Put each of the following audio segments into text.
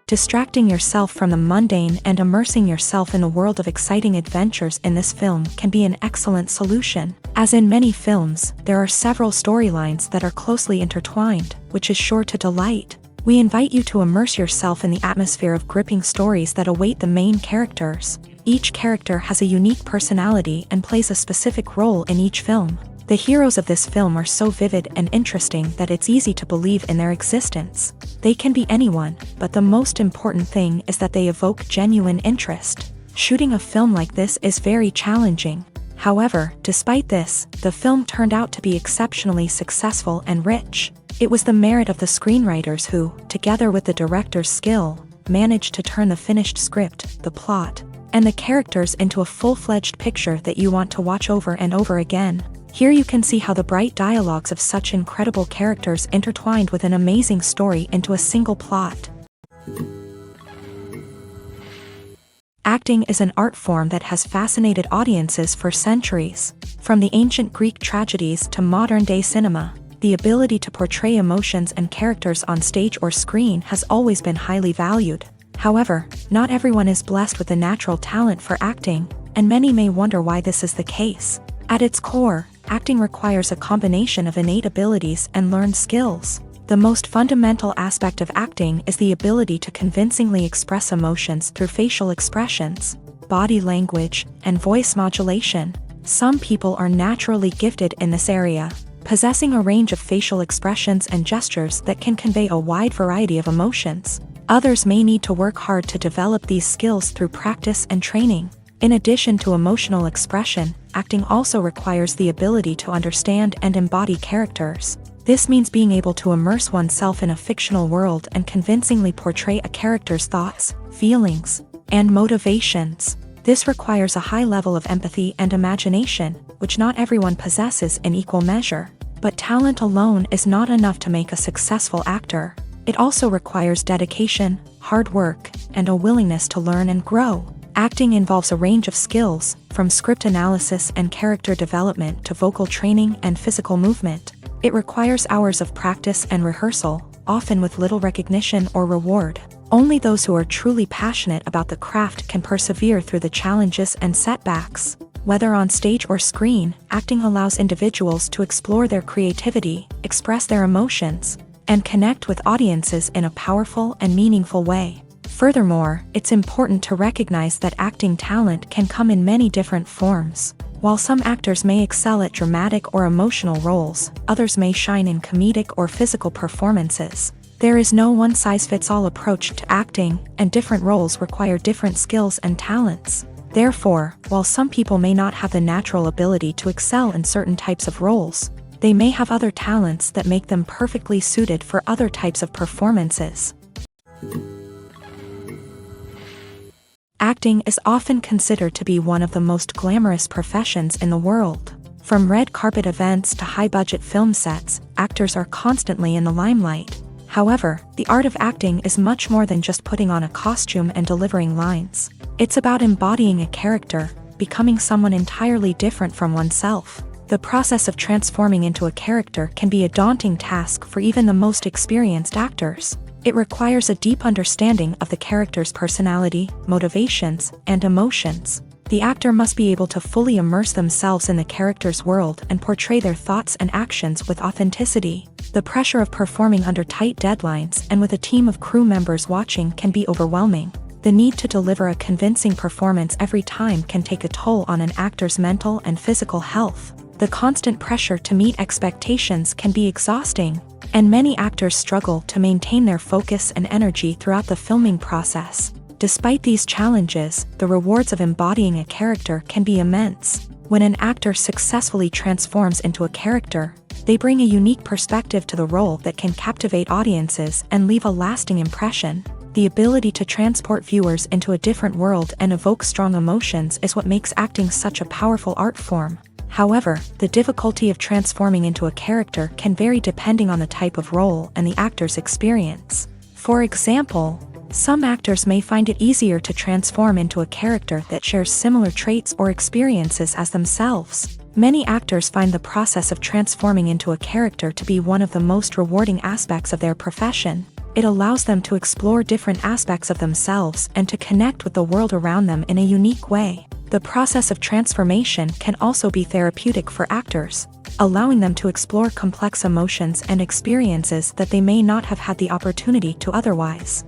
Distracting yourself from the mundane and immersing yourself in the world of exciting adventures in this film can be an excellent solution. As in many films, there are several storylines that are closely intertwined, which is sure to delight. We invite you to immerse yourself in the atmosphere of gripping stories that await the main characters. Each character has a unique personality and plays a specific role in each film. The heroes of this film are so vivid and interesting that it's easy to believe in their existence. They can be anyone, but the most important thing is that they evoke genuine interest. Shooting a film like this is very challenging. However, despite this, the film turned out to be exceptionally successful and rich. It was the merit of the screenwriters who, together with the director's skill, managed to turn the finished script, the plot, and the characters into a full-fledged picture that you want to watch over and over again. Here you can see how the bright dialogues of such incredible characters intertwined with an amazing story into a single plot. Acting is an art form that has fascinated audiences for centuries. From the ancient Greek tragedies to modern-day cinema, the ability to portray emotions and characters on stage or screen has always been highly valued. However, not everyone is blessed with the natural talent for acting, and many may wonder why this is the case. At its core, acting requires a combination of innate abilities and learned skills. The most fundamental aspect of acting is the ability to convincingly express emotions through facial expressions, body language, and voice modulation. Some people are naturally gifted in this area, possessing a range of facial expressions and gestures that can convey a wide variety of emotions. Others may need to work hard to develop these skills through practice and training. In addition to emotional expression, acting also requires the ability to understand and embody characters. This means being able to immerse oneself in a fictional world and convincingly portray a character's thoughts, feelings, and motivations. This requires a high level of empathy and imagination, which not everyone possesses in equal measure. But talent alone is not enough to make a successful actor. It also requires dedication, hard work, and a willingness to learn and grow. Acting involves a range of skills, from script analysis and character development to vocal training and physical movement. It requires hours of practice and rehearsal, often with little recognition or reward. Only those who are truly passionate about the craft can persevere through the challenges and setbacks. Whether on stage or screen, acting allows individuals to explore their creativity, express their emotions, and connect with audiences in a powerful and meaningful way. Furthermore, it's important to recognize that acting talent can come in many different forms. While some actors may excel at dramatic or emotional roles, others may shine in comedic or physical performances. There is no one-size-fits-all approach to acting, and different roles require different skills and talents. Therefore, while some people may not have the natural ability to excel in certain types of roles, they may have other talents that make them perfectly suited for other types of performances. Acting is often considered to be one of the most glamorous professions in the world. From red carpet events to high-budget film sets, actors are constantly in the limelight. However, the art of acting is much more than just putting on a costume and delivering lines. It's about embodying a character, becoming someone entirely different from oneself. The process of transforming into a character can be a daunting task for even the most experienced actors. It requires a deep understanding of the character's personality, motivations, and emotions. The actor must be able to fully immerse themselves in the character's world and portray their thoughts and actions with authenticity. The pressure of performing under tight deadlines and with a team of crew members watching can be overwhelming. The need to deliver a convincing performance every time can take a toll on an actor's mental and physical health. The constant pressure to meet expectations can be exhausting, and many actors struggle to maintain their focus and energy throughout the filming process. Despite these challenges, the rewards of embodying a character can be immense. When an actor successfully transforms into a character, they bring a unique perspective to the role that can captivate audiences and leave a lasting impression. The ability to transport viewers into a different world and evoke strong emotions is what makes acting such a powerful art form. However, the difficulty of transforming into a character can vary depending on the type of role and the actor's experience. For example, some actors may find it easier to transform into a character that shares similar traits or experiences as themselves. Many actors find the process of transforming into a character to be one of the most rewarding aspects of their profession. It allows them to explore different aspects of themselves and to connect with the world around them in a unique way. The process of transformation can also be therapeutic for actors, allowing them to explore complex emotions and experiences that they may not have had the opportunity to otherwise.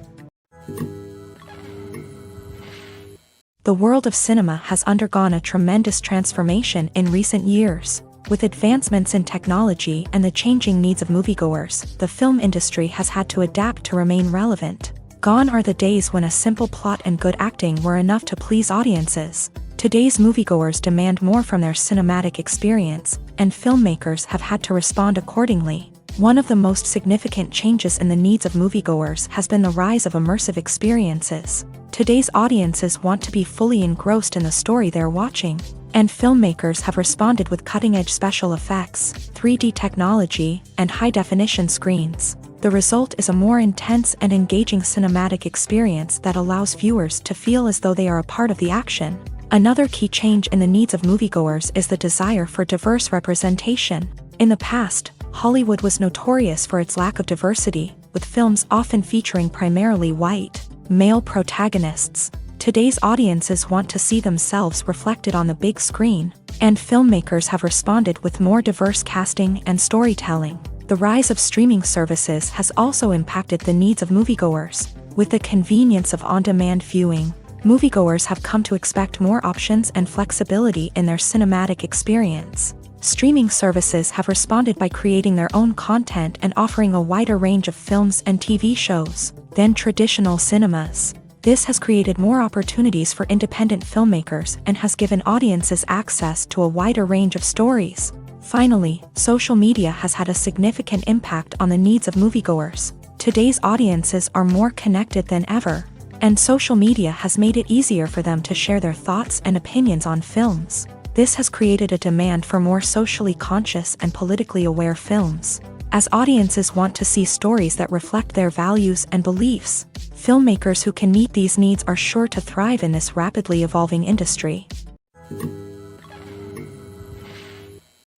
The world of cinema has undergone a tremendous transformation in recent years. With advancements in technology and the changing needs of moviegoers, the film industry has had to adapt to remain relevant. Gone are the days when a simple plot and good acting were enough to please audiences. Today's moviegoers demand more from their cinematic experience, and filmmakers have had to respond accordingly. One of the most significant changes in the needs of moviegoers has been the rise of immersive experiences. Today's audiences want to be fully engrossed in the story they're watching, and filmmakers have responded with cutting-edge special effects, 3D technology, and high-definition screens. The result is a more intense and engaging cinematic experience that allows viewers to feel as though they are a part of the action. Another key change in the needs of moviegoers is the desire for diverse representation. In the past, Hollywood was notorious for its lack of diversity, with films often featuring primarily white, male protagonists. Today's audiences want to see themselves reflected on the big screen, and filmmakers have responded with more diverse casting and storytelling. The rise of streaming services has also impacted the needs of moviegoers. With the convenience of on-demand viewing, moviegoers have come to expect more options and flexibility in their cinematic experience. Streaming services have responded by creating their own content and offering a wider range of films and TV shows than traditional cinemas. This has created more opportunities for independent filmmakers and has given audiences access to a wider range of stories. Finally, social media has had a significant impact on the needs of moviegoers. Today's audiences are more connected than ever, and social media has made it easier for them to share their thoughts and opinions on films. This has created a demand for more socially conscious and politically aware films. As audiences want to see stories that reflect their values and beliefs, filmmakers who can meet these needs are sure to thrive in this rapidly evolving industry.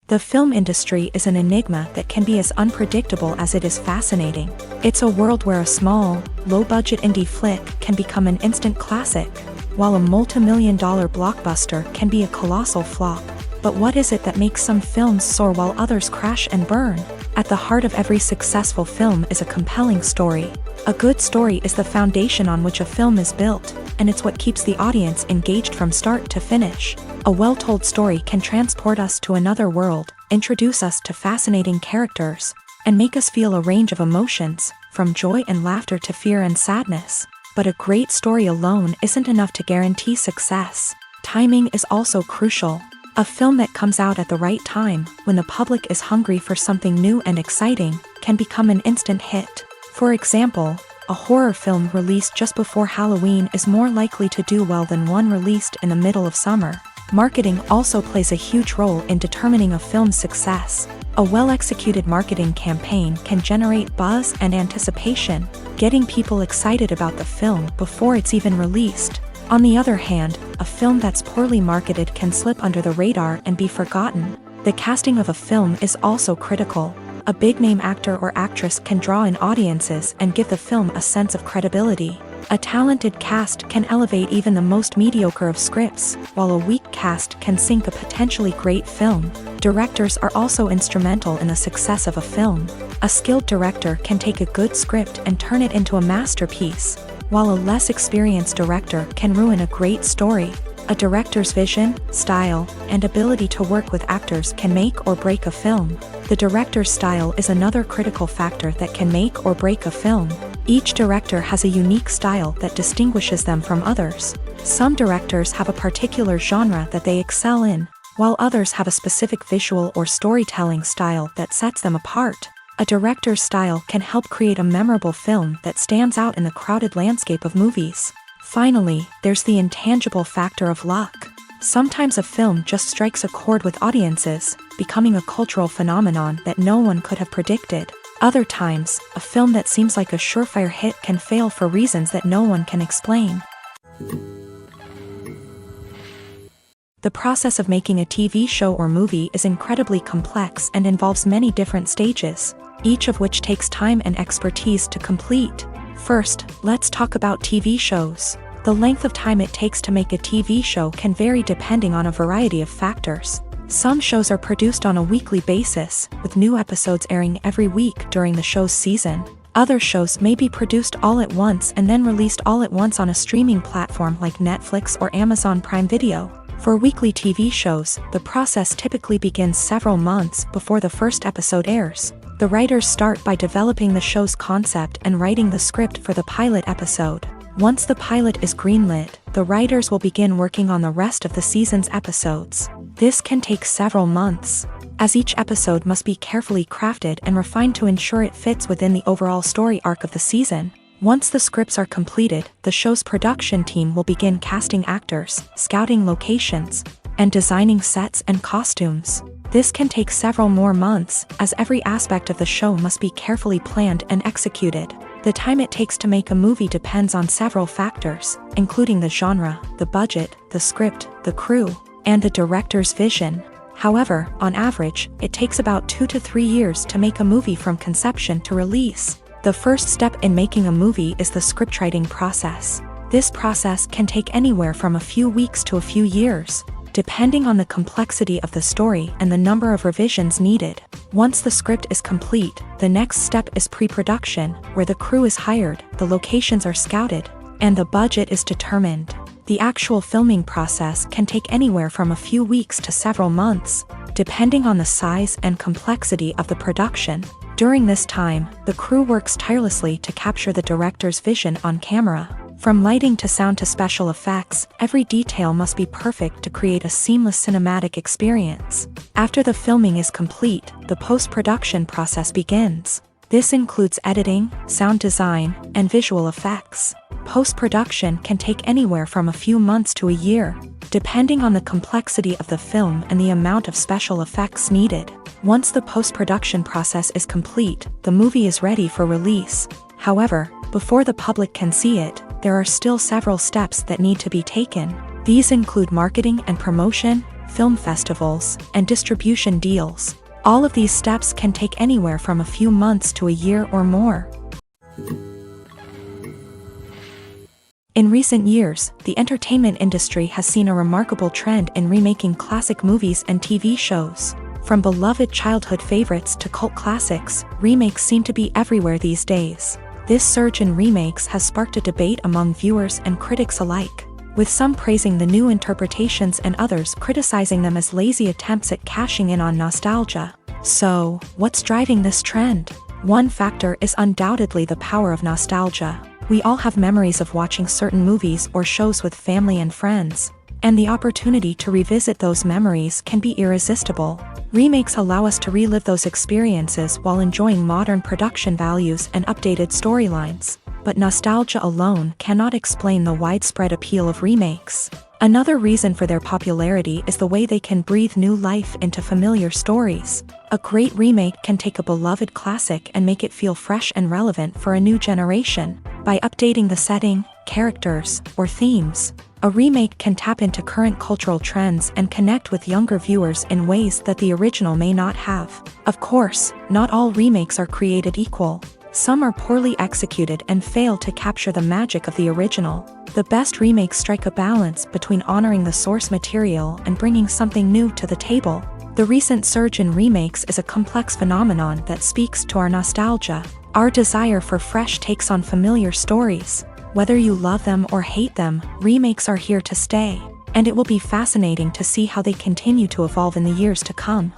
The film industry is an enigma that can be as unpredictable as it is fascinating. It's a world where a small, low-budget indie flick can become an instant classic, while a multi-million-dollar blockbuster can be a colossal flop. But what is it that makes some films soar while others crash and burn? At the heart of every successful film is a compelling story. A good story is the foundation on which a film is built, and it's what keeps the audience engaged from start to finish. A well-told story can transport us to another world, introduce us to fascinating characters, and make us feel a range of emotions, from joy and laughter to fear and sadness. But a great story alone isn't enough to guarantee success. Timing is also crucial. A film that comes out at the right time, when the public is hungry for something new and exciting, can become an instant hit. For example, a horror film released just before Halloween is more likely to do well than one released in the middle of summer. Marketing also plays a huge role in determining a film's success. A well-executed marketing campaign can generate buzz and anticipation, getting people excited about the film before it's even released. On the other hand, a film that's poorly marketed can slip under the radar and be forgotten. The casting of a film is also critical. A big-name actor or actress can draw in audiences and give the film a sense of credibility. A talented cast can elevate even the most mediocre of scripts, while a weak cast can sink a potentially great film. Directors are also instrumental in the success of a film. A skilled director can take a good script and turn it into a masterpiece, while a less experienced director can ruin a great story. A director's vision, style, and ability to work with actors can make or break a film. The director's style is another critical factor that can make or break a film. Each director has a unique style that distinguishes them from others. Some directors have a particular genre that they excel in, while others have a specific visual or storytelling style that sets them apart. A director's style can help create a memorable film that stands out in the crowded landscape of movies. Finally, there's the intangible factor of luck. Sometimes a film just strikes a chord with audiences, becoming a cultural phenomenon that no one could have predicted. Other times, a film that seems like a surefire hit can fail for reasons that no one can explain. The process of making a TV show or movie is incredibly complex and involves many different stages. each of which takes time and expertise to complete. First, let's talk about TV shows. The length of time it takes to make a TV show can vary depending on a variety of factors. Some shows are produced on a weekly basis, with new episodes airing every week during the show's season. Other shows may be produced all at once and then released all at once on a streaming platform like Netflix or Amazon Prime Video. For weekly TV shows, the process typically begins several months before the first episode airs. The writers start by developing the show's concept and writing the script for the pilot episode. Once the pilot is greenlit, the writers will begin working on the rest of the season's episodes. This can take several months, as each episode must be carefully crafted and refined to ensure it fits within the overall story arc of the season. Once the scripts are completed, the show's production team will begin casting actors, scouting locations, and designing sets and costumes. This can take several more months, as every aspect of the show must be carefully planned and executed. The time it takes to make a movie depends on several factors, including the genre, the budget, the script, the crew, and the director's vision. However, on average, it takes about 2 to 3 years to make a movie from conception to release. The first step in making a movie is the scriptwriting process. This process can take anywhere from a few weeks to a few years, depending on the complexity of the story and the number of revisions needed. Once the script is complete, the next step is pre-production, where the crew is hired, the locations are scouted, and the budget is determined. The actual filming process can take anywhere from a few weeks to several months, depending on the size and complexity of the production. During this time, the crew works tirelessly to capture the director's vision on camera. From lighting to sound to special effects, every detail must be perfect to create a seamless cinematic experience. After the filming is complete, the post-production process begins. This includes editing, sound design, and visual effects. Post-production can take anywhere from a few months to a year, depending on the complexity of the film and the amount of special effects needed. Once the post-production process is complete, the movie is ready for release. However, before the public can see it, there are still several steps that need to be taken. These include marketing and promotion, film festivals, and distribution deals. All of these steps can take anywhere from a few months to a year or more. In recent years, the entertainment industry has seen a remarkable trend in remaking classic movies and TV shows. From beloved childhood favorites to cult classics, remakes seem to be everywhere these days. This surge in remakes has sparked a debate among viewers and critics alike, with some praising the new interpretations and others criticizing them as lazy attempts at cashing in on nostalgia. So, what's driving this trend? One factor is undoubtedly the power of nostalgia. We all have memories of watching certain movies or shows with family and friends, and the opportunity to revisit those memories can be irresistible. Remakes allow us to relive those experiences while enjoying modern production values and updated storylines. But nostalgia alone cannot explain the widespread appeal of remakes. Another reason for their popularity is the way they can breathe new life into familiar stories. A great remake can take a beloved classic and make it feel fresh and relevant for a new generation. By updating the setting, characters, or themes, a remake can tap into current cultural trends and connect with younger viewers in ways that the original may not have. Of course, not all remakes are created equal. Some are poorly executed and fail to capture the magic of the original. The best remakes strike a balance between honoring the source material and bringing something new to the table. The recent surge in remakes is a complex phenomenon that speaks to our nostalgia, our desire for fresh takes on familiar stories. Whether you love them or hate them, remakes are here to stay, and it will be fascinating to see how they continue to evolve in the years to come.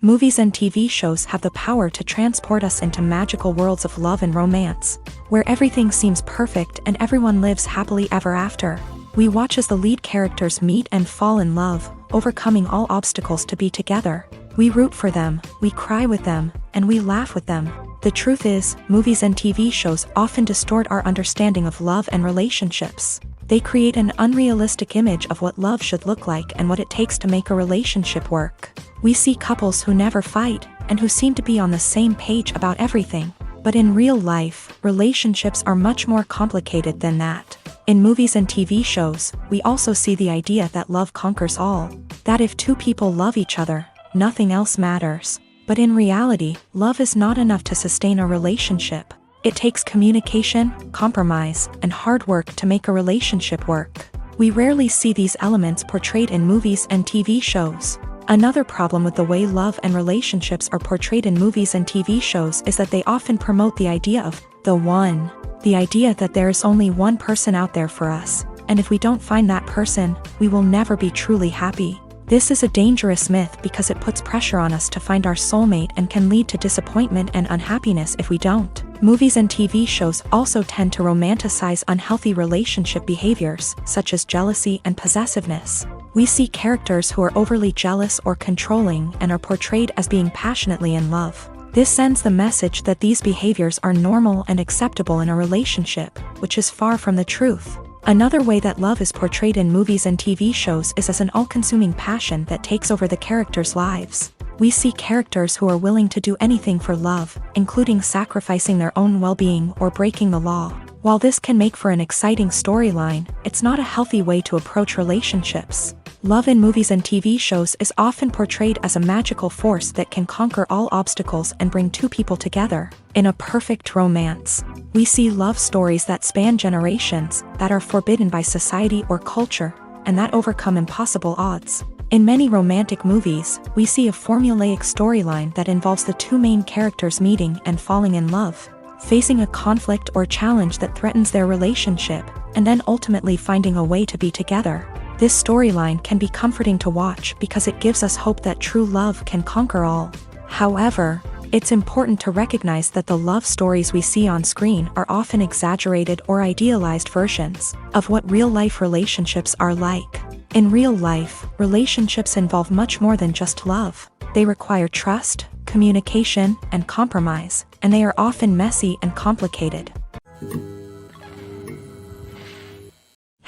Movies and TV shows have the power to transport us into magical worlds of love and romance, where everything seems perfect and everyone lives happily ever after. We watch as the lead characters meet and fall in love, overcoming all obstacles to be together. We root for them, we cry with them, and we laugh with them. The truth is, movies and TV shows often distort our understanding of love and relationships. They create an unrealistic image of what love should look like and what it takes to make a relationship work. We see couples who never fight, and who seem to be on the same page about everything. But in real life, relationships are much more complicated than that. In movies and TV shows, we also see the idea that love conquers all. That if two people love each other, nothing else matters. But in reality, love is not enough to sustain a relationship. It takes communication, compromise, and hard work to make a relationship work. We rarely see these elements portrayed in movies and TV shows. Another problem with the way love and relationships are portrayed in movies and TV shows is that they often promote the idea of the one. The idea that there is only one person out there for us, and if we don't find that person, we will never be truly happy. This is a dangerous myth because it puts pressure on us to find our soulmate and can lead to disappointment and unhappiness if we don't. Movies and TV shows also tend to romanticize unhealthy relationship behaviors, such as jealousy and possessiveness. We see characters who are overly jealous or controlling and are portrayed as being passionately in love. This sends the message that these behaviors are normal and acceptable in a relationship, which is far from the truth. Another way that love is portrayed in movies and TV shows is as an all-consuming passion that takes over the characters' lives. We see characters who are willing to do anything for love, including sacrificing their own well-being or breaking the law. While this can make for an exciting storyline, it's not a healthy way to approach relationships. Love in movies and TV shows is often portrayed as a magical force that can conquer all obstacles and bring two people together. In a perfect romance, we see love stories that span generations, that are forbidden by society or culture, and that overcome impossible odds. In many romantic movies, we see a formulaic storyline that involves the two main characters meeting and falling in love, facing a conflict or challenge that threatens their relationship, and then ultimately finding a way to be together. This storyline can be comforting to watch because it gives us hope that true love can conquer all. However, it's important to recognize that the love stories we see on screen are often exaggerated or idealized versions of what real-life relationships are like. In real life, relationships involve much more than just love. They require trust, communication, and compromise, and they are often messy and complicated.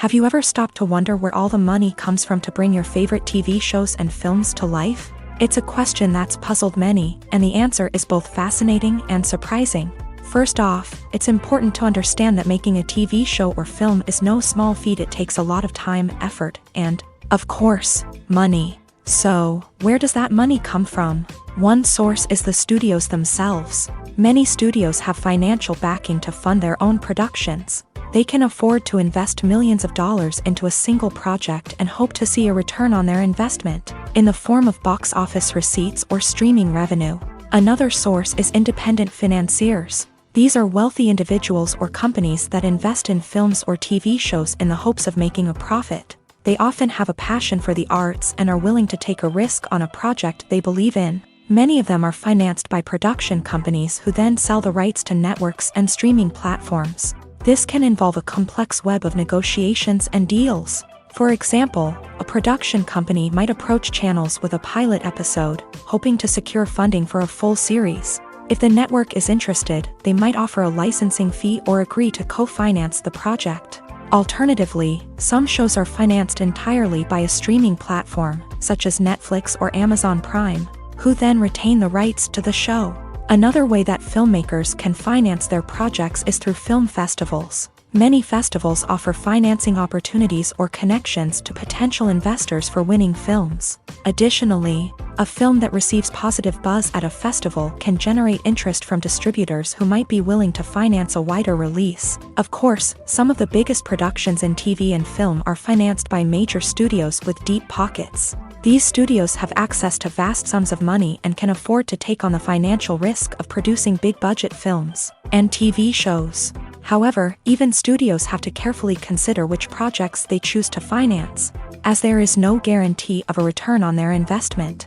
Have you ever stopped to wonder where all the money comes from to bring your favorite TV shows and films to life? It's a question that's puzzled many, and the answer is both fascinating and surprising. First off, it's important to understand that making a TV show or film is no small feat. It takes a lot of time, effort, and, of course, money. So, where does that money come from? One source is the studios themselves. Many studios have financial backing to fund their own productions. They can afford to invest millions of dollars into a single project and hope to see a return on their investment, in the form of box office receipts or streaming revenue. Another source is independent financiers. These are wealthy individuals or companies that invest in films or TV shows in the hopes of making a profit. They often have a passion for the arts and are willing to take a risk on a project they believe in. Many of them are financed by production companies who then sell the rights to networks and streaming platforms. This can involve a complex web of negotiations and deals. For example, a production company might approach channels with a pilot episode, hoping to secure funding for a full series. If the network is interested, they might offer a licensing fee or agree to co-finance the project. Alternatively, some shows are financed entirely by a streaming platform, such as Netflix or Amazon Prime, who then retain the rights to the show. Another way that filmmakers can finance their projects is through film festivals. Many festivals offer financing opportunities or connections to potential investors for winning films. Additionally, a film that receives positive buzz at a festival can generate interest from distributors who might be willing to finance a wider release. Of course, some of the biggest productions in TV and film are financed by major studios with deep pockets. These studios have access to vast sums of money and can afford to take on the financial risk of producing big-budget films and TV shows. However, even studios have to carefully consider which projects they choose to finance, as there is no guarantee of a return on their investment.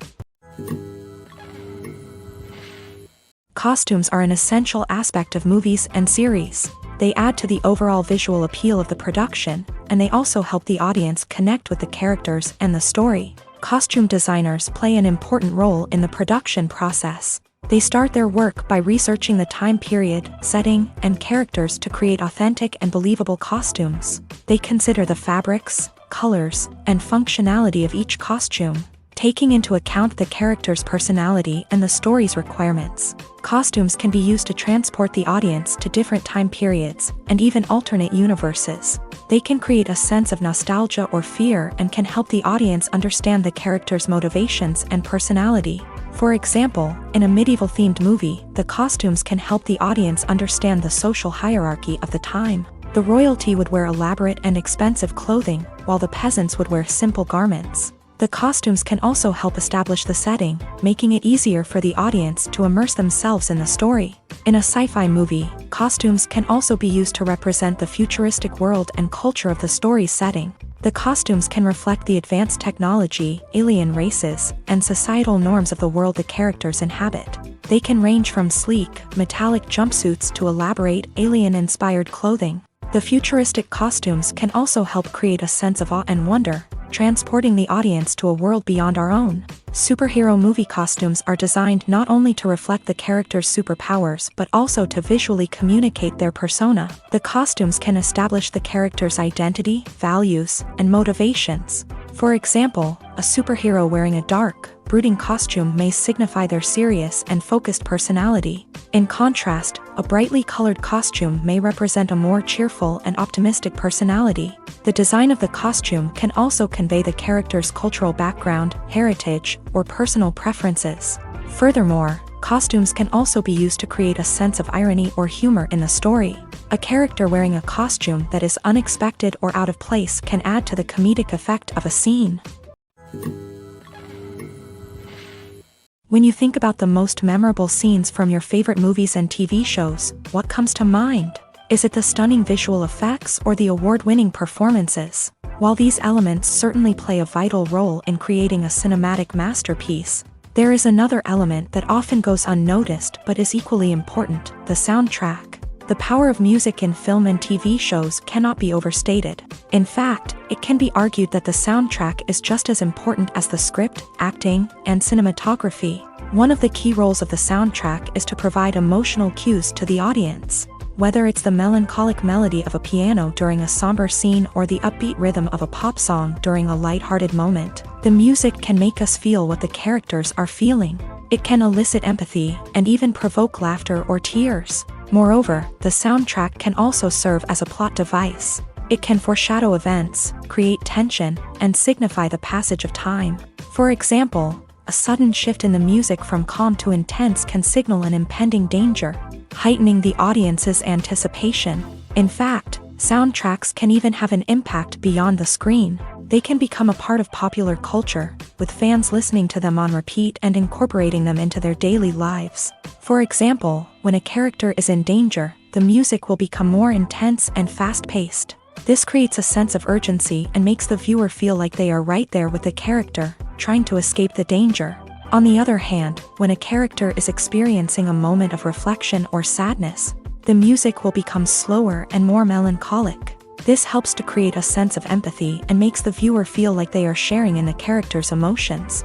Costumes are an essential aspect of movies and series. They add to the overall visual appeal of the production, and they also help the audience connect with the characters and the story. Costume designers play an important role in the production process. They start their work by researching the time period, setting, and characters to create authentic and believable costumes. They consider the fabrics, colors, and functionality of each costume, taking into account the character's personality and the story's requirements. Costumes can be used to transport the audience to different time periods and even alternate universes. They can create a sense of nostalgia or fear and can help the audience understand the character's motivations and personality. For example, in a medieval-themed movie, the costumes can help the audience understand the social hierarchy of the time. The royalty would wear elaborate and expensive clothing, while the peasants would wear simple garments. The costumes can also help establish the setting, making it easier for the audience to immerse themselves in the story. In a sci-fi movie, costumes can also be used to represent the futuristic world and culture of the story's setting. The costumes can reflect the advanced technology, alien races, and societal norms of the world the characters inhabit. They can range from sleek, metallic jumpsuits to elaborate, alien-inspired clothing. The futuristic costumes can also help create a sense of awe and wonder, transporting the audience to a world beyond our own. Superhero movie costumes are designed not only to reflect the character's superpowers but also to visually communicate their persona. The costumes can establish the character's identity, values, and motivations. For example, a superhero wearing a dark, brooding costume may signify their serious and focused personality. In contrast, a brightly colored costume may represent a more cheerful and optimistic personality. The design of the costume can also convey the character's cultural background, heritage, or personal preferences. Furthermore, costumes can also be used to create a sense of irony or humor in the story. A character wearing a costume that is unexpected or out of place can add to the comedic effect of a scene. When you think about the most memorable scenes from your favorite movies and TV shows, what comes to mind? Is it the stunning visual effects or the award-winning performances? While these elements certainly play a vital role in creating a cinematic masterpiece, there is another element that often goes unnoticed but is equally important: the soundtrack. The power of music in film and TV shows cannot be overstated. In fact, it can be argued that the soundtrack is just as important as the script, acting, and cinematography. One of the key roles of the soundtrack is to provide emotional cues to the audience. Whether it's the melancholic melody of a piano during a somber scene or the upbeat rhythm of a pop song during a lighthearted moment, the music can make us feel what the characters are feeling. It can elicit empathy and even provoke laughter or tears. Moreover, the soundtrack can also serve as a plot device. It can foreshadow events, create tension, and signify the passage of time. For example, a sudden shift in the music from calm to intense can signal an impending danger, heightening the audience's anticipation. In fact, soundtracks can even have an impact beyond the screen. They can become a part of popular culture, with fans listening to them on repeat and incorporating them into their daily lives. For example, when a character is in danger, the music will become more intense and fast-paced. This creates a sense of urgency and makes the viewer feel like they are right there with the character, trying to escape the danger. On the other hand, when a character is experiencing a moment of reflection or sadness, the music will become slower and more melancholic. This helps to create a sense of empathy and makes the viewer feel like they are sharing in the character's emotions.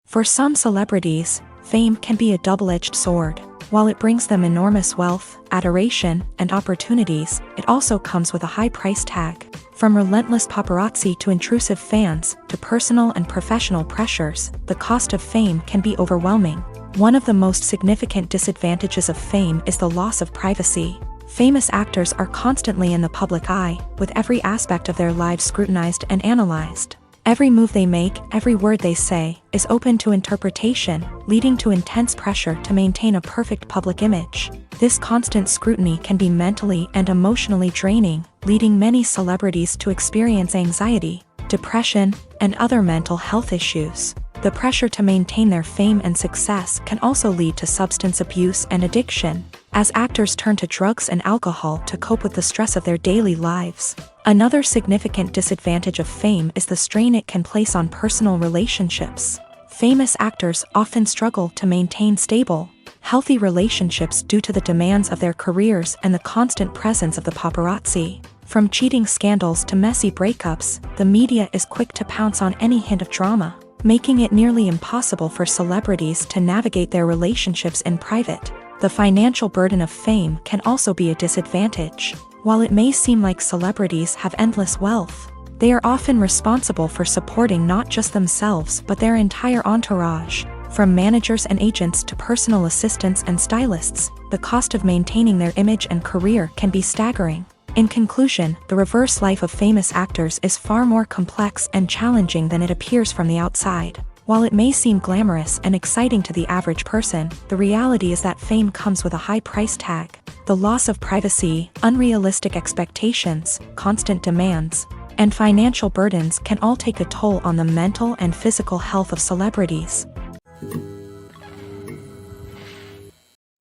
For some celebrities, fame can be a double-edged sword. While it brings them enormous wealth, adoration, and opportunities, it also comes with a high price tag. From relentless paparazzi to intrusive fans, to personal and professional pressures, the cost of fame can be overwhelming. One of the most significant disadvantages of fame is the loss of privacy. Famous actors are constantly in the public eye, with every aspect of their lives scrutinized and analyzed. Every move they make, every word they say, is open to interpretation, leading to intense pressure to maintain a perfect public image. This constant scrutiny can be mentally and emotionally draining, leading many celebrities to experience anxiety, depression, and other mental health issues. The pressure to maintain their fame and success can also lead to substance abuse and addiction, as actors turn to drugs and alcohol to cope with the stress of their daily lives. Another significant disadvantage of fame is the strain it can place on personal relationships. Famous actors often struggle to maintain stable, healthy relationships due to the demands of their careers and the constant presence of the paparazzi. From cheating scandals to messy breakups, the media is quick to pounce on any hint of drama, making it nearly impossible for celebrities to navigate their relationships in private. The financial burden of fame can also be a disadvantage. While it may seem like celebrities have endless wealth, they are often responsible for supporting not just themselves but their entire entourage. From managers and agents to personal assistants and stylists, the cost of maintaining their image and career can be staggering. In conclusion, the reverse life of famous actors is far more complex and challenging than it appears from the outside. While it may seem glamorous and exciting to the average person, the reality is that fame comes with a high price tag. The loss of privacy, unrealistic expectations, constant demands, and financial burdens can all take a toll on the mental and physical health of celebrities.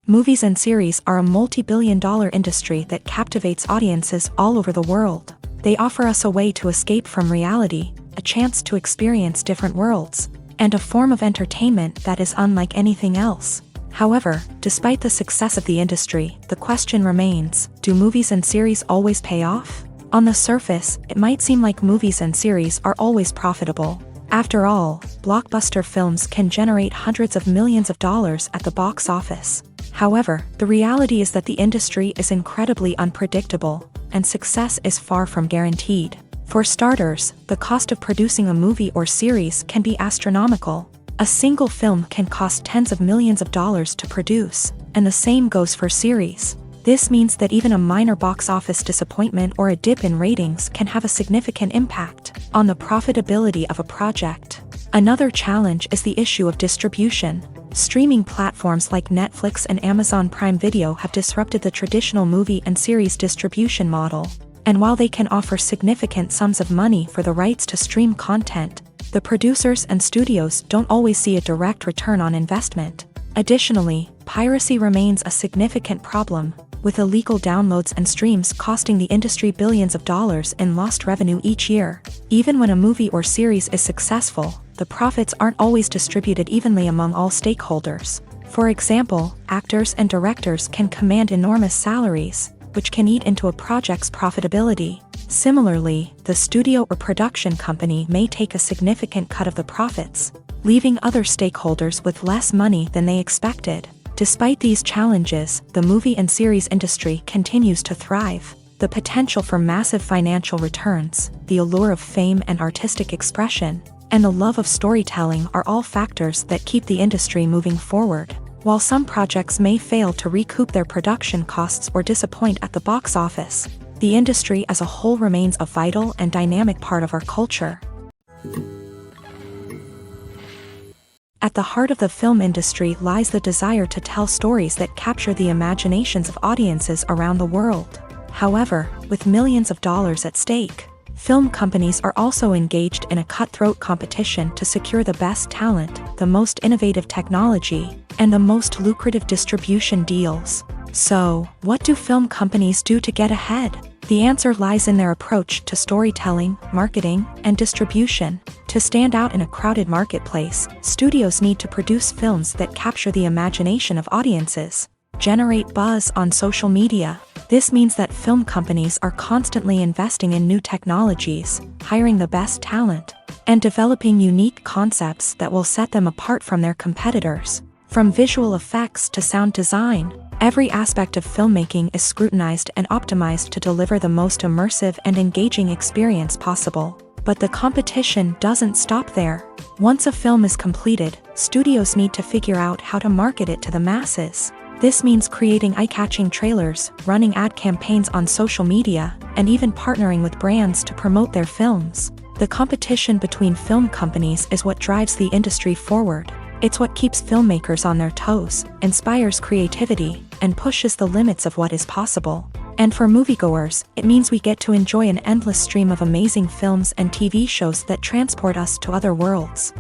Movies and series are a multi-billion-dollar industry that captivates audiences all over the world. They offer us a way to escape from reality, a chance to experience different worlds, and a form of entertainment that is unlike anything else. However, despite the success of the industry, the question remains, do movies and series always pay off? On the surface, it might seem like movies and series are always profitable. After all, blockbuster films can generate hundreds of millions of dollars at the box office. However, the reality is that the industry is incredibly unpredictable, and success is far from guaranteed. For starters, the cost of producing a movie or series can be astronomical. A single film can cost tens of millions of dollars to produce, and the same goes for series. This means that even a minor box office disappointment or a dip in ratings can have a significant impact on the profitability of a project. Another challenge is the issue of distribution. Streaming platforms like Netflix and Amazon Prime Video have disrupted the traditional movie and series distribution model. And while they can offer significant sums of money for the rights to stream content, the producers and studios don't always see a direct return on investment. Additionally, piracy remains a significant problem, with illegal downloads and streams costing the industry billions of dollars in lost revenue each year. Even when a movie or series is successful, the profits aren't always distributed evenly among all stakeholders. For example, actors and directors can command enormous salaries, which can eat into a project's profitability. Similarly, the studio or production company may take a significant cut of the profits, leaving other stakeholders with less money than they expected. Despite these challenges, the movie and series industry continues to thrive. The potential for massive financial returns, the allure of fame and artistic expression, and the love of storytelling are all factors that keep the industry moving forward. While some projects may fail to recoup their production costs or disappoint at the box office, the industry as a whole remains a vital and dynamic part of our culture. At the heart of the film industry lies the desire to tell stories that capture the imaginations of audiences around the world. However, with millions of dollars at stake, film companies are also engaged in a cutthroat competition to secure the best talent, the most innovative technology, and the most lucrative distribution deals. So, what do film companies do to get ahead? The answer lies in their approach to storytelling, marketing, and distribution. To stand out in a crowded marketplace, studios need to produce films that capture the imagination of audiences, generate buzz on social media. This means that film companies are constantly investing in new technologies, hiring the best talent, and developing unique concepts that will set them apart from their competitors. From visual effects to sound design, every aspect of filmmaking is scrutinized and optimized to deliver the most immersive and engaging experience possible. But the competition doesn't stop there. Once a film is completed, studios need to figure out how to market it to the masses. This means creating eye-catching trailers, running ad campaigns on social media, and even partnering with brands to promote their films. The competition between film companies is what drives the industry forward. It's what keeps filmmakers on their toes, inspires creativity, and pushes the limits of what is possible. And for moviegoers, it means we get to enjoy an endless stream of amazing films and TV shows that transport us to other worlds.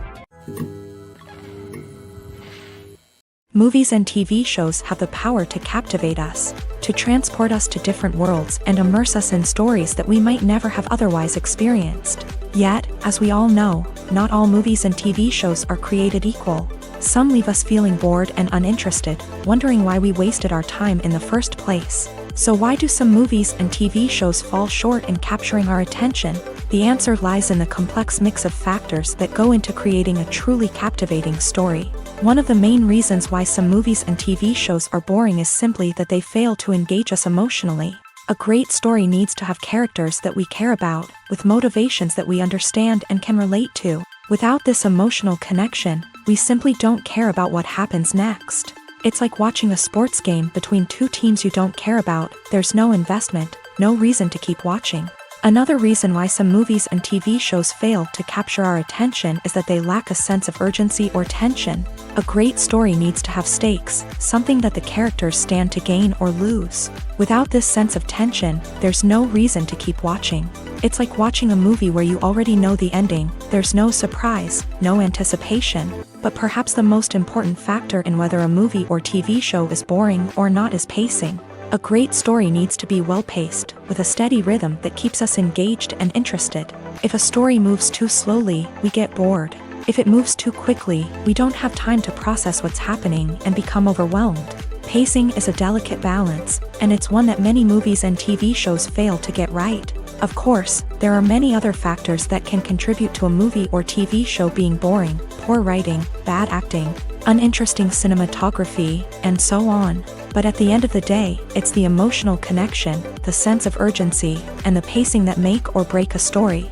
Movies and TV shows have the power to captivate us, to transport us to different worlds and immerse us in stories that we might never have otherwise experienced. Yet, as we all know, not all movies and TV shows are created equal. Some leave us feeling bored and uninterested, wondering why we wasted our time in the first place. So why do some movies and TV shows fall short in capturing our attention? The answer lies in the complex mix of factors that go into creating a truly captivating story. One of the main reasons why some movies and TV shows are boring is simply that they fail to engage us emotionally. A great story needs to have characters that we care about, with motivations that we understand and can relate to. Without this emotional connection, We simply don't care about what happens next. It's like watching a sports game between two teams you don't care about. There's no investment, no reason to keep watching. Another reason why some movies and TV shows fail to capture our attention is that they lack a sense of urgency or tension. A great story needs to have stakes, something that the characters stand to gain or lose. Without this sense of tension, there's no reason to keep watching. It's like watching a movie where you already know the ending. There's no surprise, no anticipation. But perhaps the most important factor in whether a movie or TV show is boring or not is pacing. A great story needs to be well-paced, with a steady rhythm that keeps us engaged and interested. If a story moves too slowly, we get bored. If it moves too quickly, we don't have time to process what's happening and become overwhelmed. Pacing is a delicate balance, and it's one that many movies and TV shows fail to get right. Of course, there are many other factors that can contribute to a movie or TV show being boring: poor writing, bad acting, uninteresting cinematography, and so on. But at the end of the day, it's the emotional connection, the sense of urgency, and the pacing that make or break a story.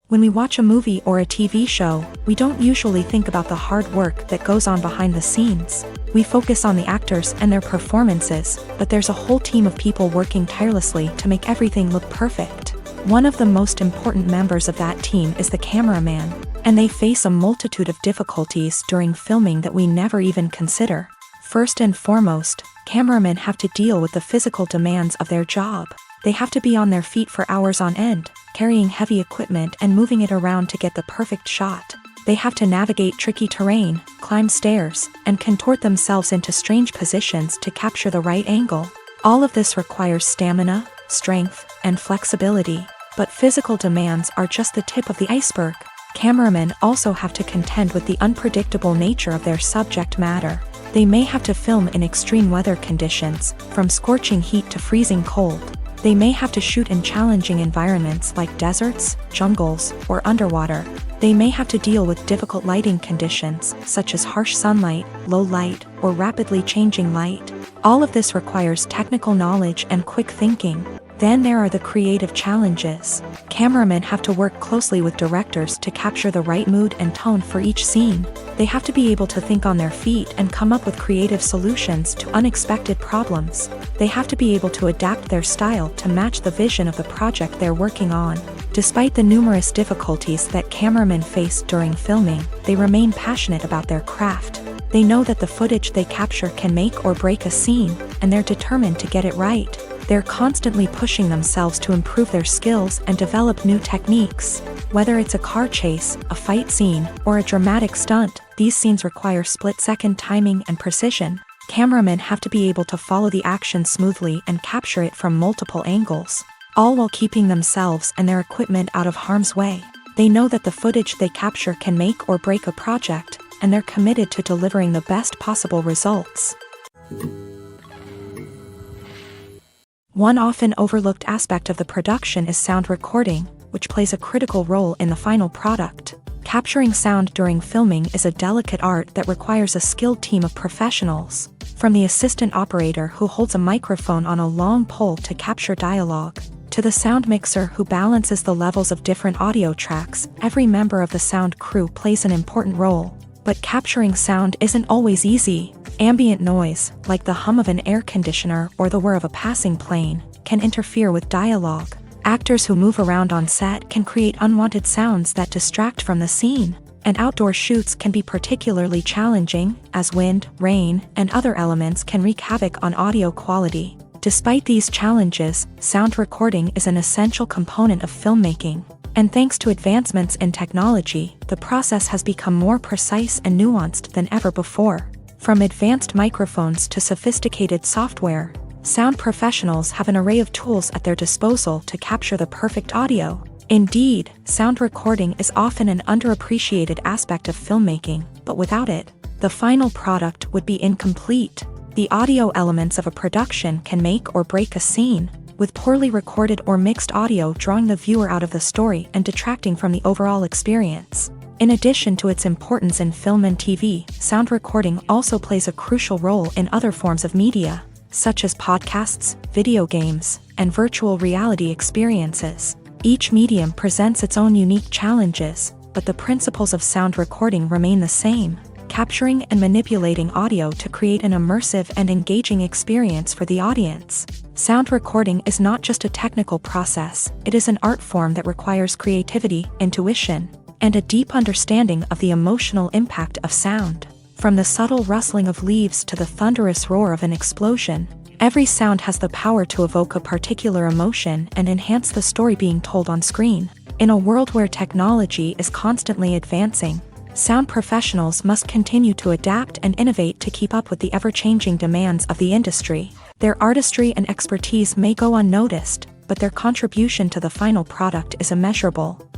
When we watch a movie or a TV show, we don't usually think about the hard work that goes on behind the scenes. We focus on the actors and their performances, but there's a whole team of people working tirelessly to make everything look perfect. One of the most important members of that team is the cameraman, and they face a multitude of difficulties during filming that we never even consider. First and foremost, cameramen have to deal with the physical demands of their job. They have to be on their feet for hours on end, carrying heavy equipment and moving it around to get the perfect shot. They have to navigate tricky terrain, climb stairs, and contort themselves into strange positions to capture the right angle. All of this requires stamina, strength, and flexibility. But physical demands are just the tip of the iceberg. Cameramen also have to contend with the unpredictable nature of their subject matter. They may have to film in extreme weather conditions, from scorching heat to freezing cold. They may have to shoot in challenging environments like deserts, jungles, or underwater. They may have to deal with difficult lighting conditions, such as harsh sunlight, low light, or rapidly changing light. All of this requires technical knowledge and quick thinking. Then there are the creative challenges. Cameramen have to work closely with directors to capture the right mood and tone for each scene. They have to be able to think on their feet and come up with creative solutions to unexpected problems. They have to be able to adapt their style to match the vision of the project they're working on. Despite the numerous difficulties that cameramen face during filming, they remain passionate about their craft. They know that the footage they capture can make or break a scene, and they're determined to get it right. They're constantly pushing themselves to improve their skills and develop new techniques. Whether it's a car chase, a fight scene, or a dramatic stunt, these scenes require split-second timing and precision. Cameramen have to be able to follow the action smoothly and capture it from multiple angles, all while keeping themselves and their equipment out of harm's way. They know that the footage they capture can make or break a project, and they're committed to delivering the best possible results. One often overlooked aspect of the production is sound recording, which plays a critical role in the final product. Capturing sound during filming is a delicate art that requires a skilled team of professionals. From the assistant operator who holds a microphone on a long pole to capture dialogue, to the sound mixer who balances the levels of different audio tracks, every member of the sound crew plays an important role. But capturing sound isn't always easy. Ambient noise, like the hum of an air conditioner or the whir of a passing plane, can interfere with dialogue. Actors who move around on set can create unwanted sounds that distract from the scene. And outdoor shoots can be particularly challenging, as wind, rain, and other elements can wreak havoc on audio quality. Despite these challenges, sound recording is an essential component of filmmaking. And thanks to advancements in technology, the process has become more precise and nuanced than ever before. From advanced microphones to sophisticated software, sound professionals have an array of tools at their disposal to capture the perfect audio. Indeed, sound recording is often an underappreciated aspect of filmmaking, but without it, the final product would be incomplete. The audio elements of a production can make or break a scene, with poorly recorded or mixed audio drawing the viewer out of the story and detracting from the overall experience. In addition to its importance in film and TV, sound recording also plays a crucial role in other forms of media, such as podcasts, video games, and virtual reality experiences. Each medium presents its own unique challenges, but the principles of sound recording remain the same, capturing and manipulating audio to create an immersive and engaging experience for the audience. Sound recording is not just a technical process, it is an art form that requires creativity, intuition, and a deep understanding of the emotional impact of sound. From the subtle rustling of leaves to the thunderous roar of an explosion, every sound has the power to evoke a particular emotion and enhance the story being told on screen. In a world where technology is constantly advancing, sound professionals must continue to adapt and innovate to keep up with the ever-changing demands of the industry. Their artistry and expertise may go unnoticed, but their contribution to the final product is immeasurable.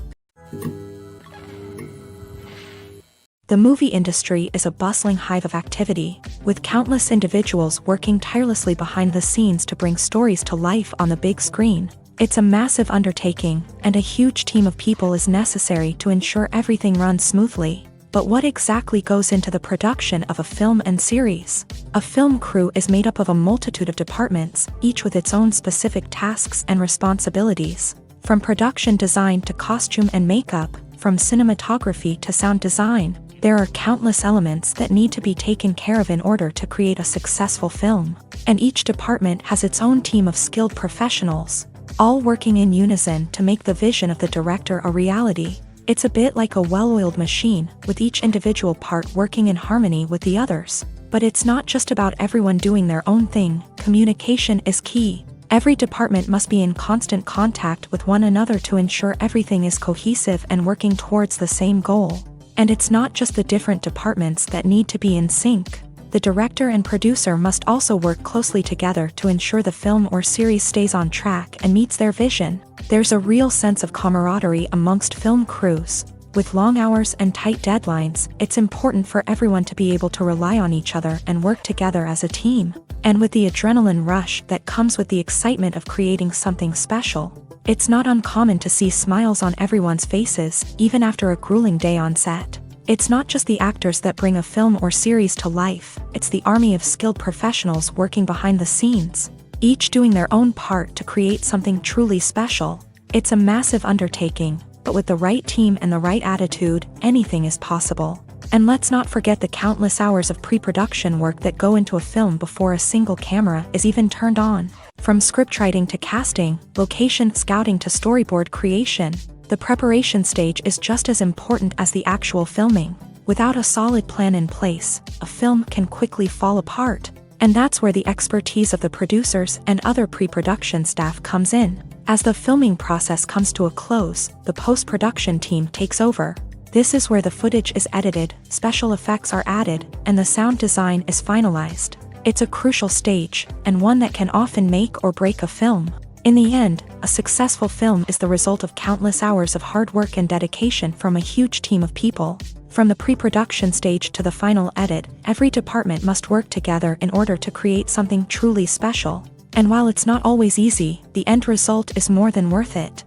The movie industry is a bustling hive of activity, with countless individuals working tirelessly behind the scenes to bring stories to life on the big screen. It's a massive undertaking, and a huge team of people is necessary to ensure everything runs smoothly. But what exactly goes into the production of a film and series? A film crew is made up of a multitude of departments, each with its own specific tasks and responsibilities. From production design to costume and makeup, from cinematography to sound design, there are countless elements that need to be taken care of in order to create a successful film. And each department has its own team of skilled professionals, all working in unison to make the vision of the director a reality. It's a bit like a well-oiled machine, with each individual part working in harmony with the others. But it's not just about everyone doing their own thing. Communication is key. Every department must be in constant contact with one another to ensure everything is cohesive and working towards the same goal. And it's not just the different departments that need to be in sync. The director and producer must also work closely together to ensure the film or series stays on track and meets their vision. There's a real sense of camaraderie amongst film crews. With long hours and tight deadlines, it's important for everyone to be able to rely on each other and work together as a team. And with the adrenaline rush that comes with the excitement of creating something special, it's not uncommon to see smiles on everyone's faces, even after a grueling day on set. It's not just the actors that bring a film or series to life, it's the army of skilled professionals working behind the scenes, each doing their own part to create something truly special. It's a massive undertaking, but with the right team and the right attitude, anything is possible. And let's not forget the countless hours of pre-production work that go into a film before a single camera is even turned on. From scriptwriting to casting, location scouting to storyboard creation, the preparation stage is just as important as the actual filming. Without a solid plan in place, a film can quickly fall apart. And that's where the expertise of the producers and other pre-production staff comes in. As the filming process comes to a close, the post-production team takes over. This is where the footage is edited, special effects are added, and the sound design is finalized. It's a crucial stage, and one that can often make or break a film. In the end, a successful film is the result of countless hours of hard work and dedication from a huge team of people. From the pre-production stage to the final edit, every department must work together in order to create something truly special. And while it's not always easy, the end result is more than worth it.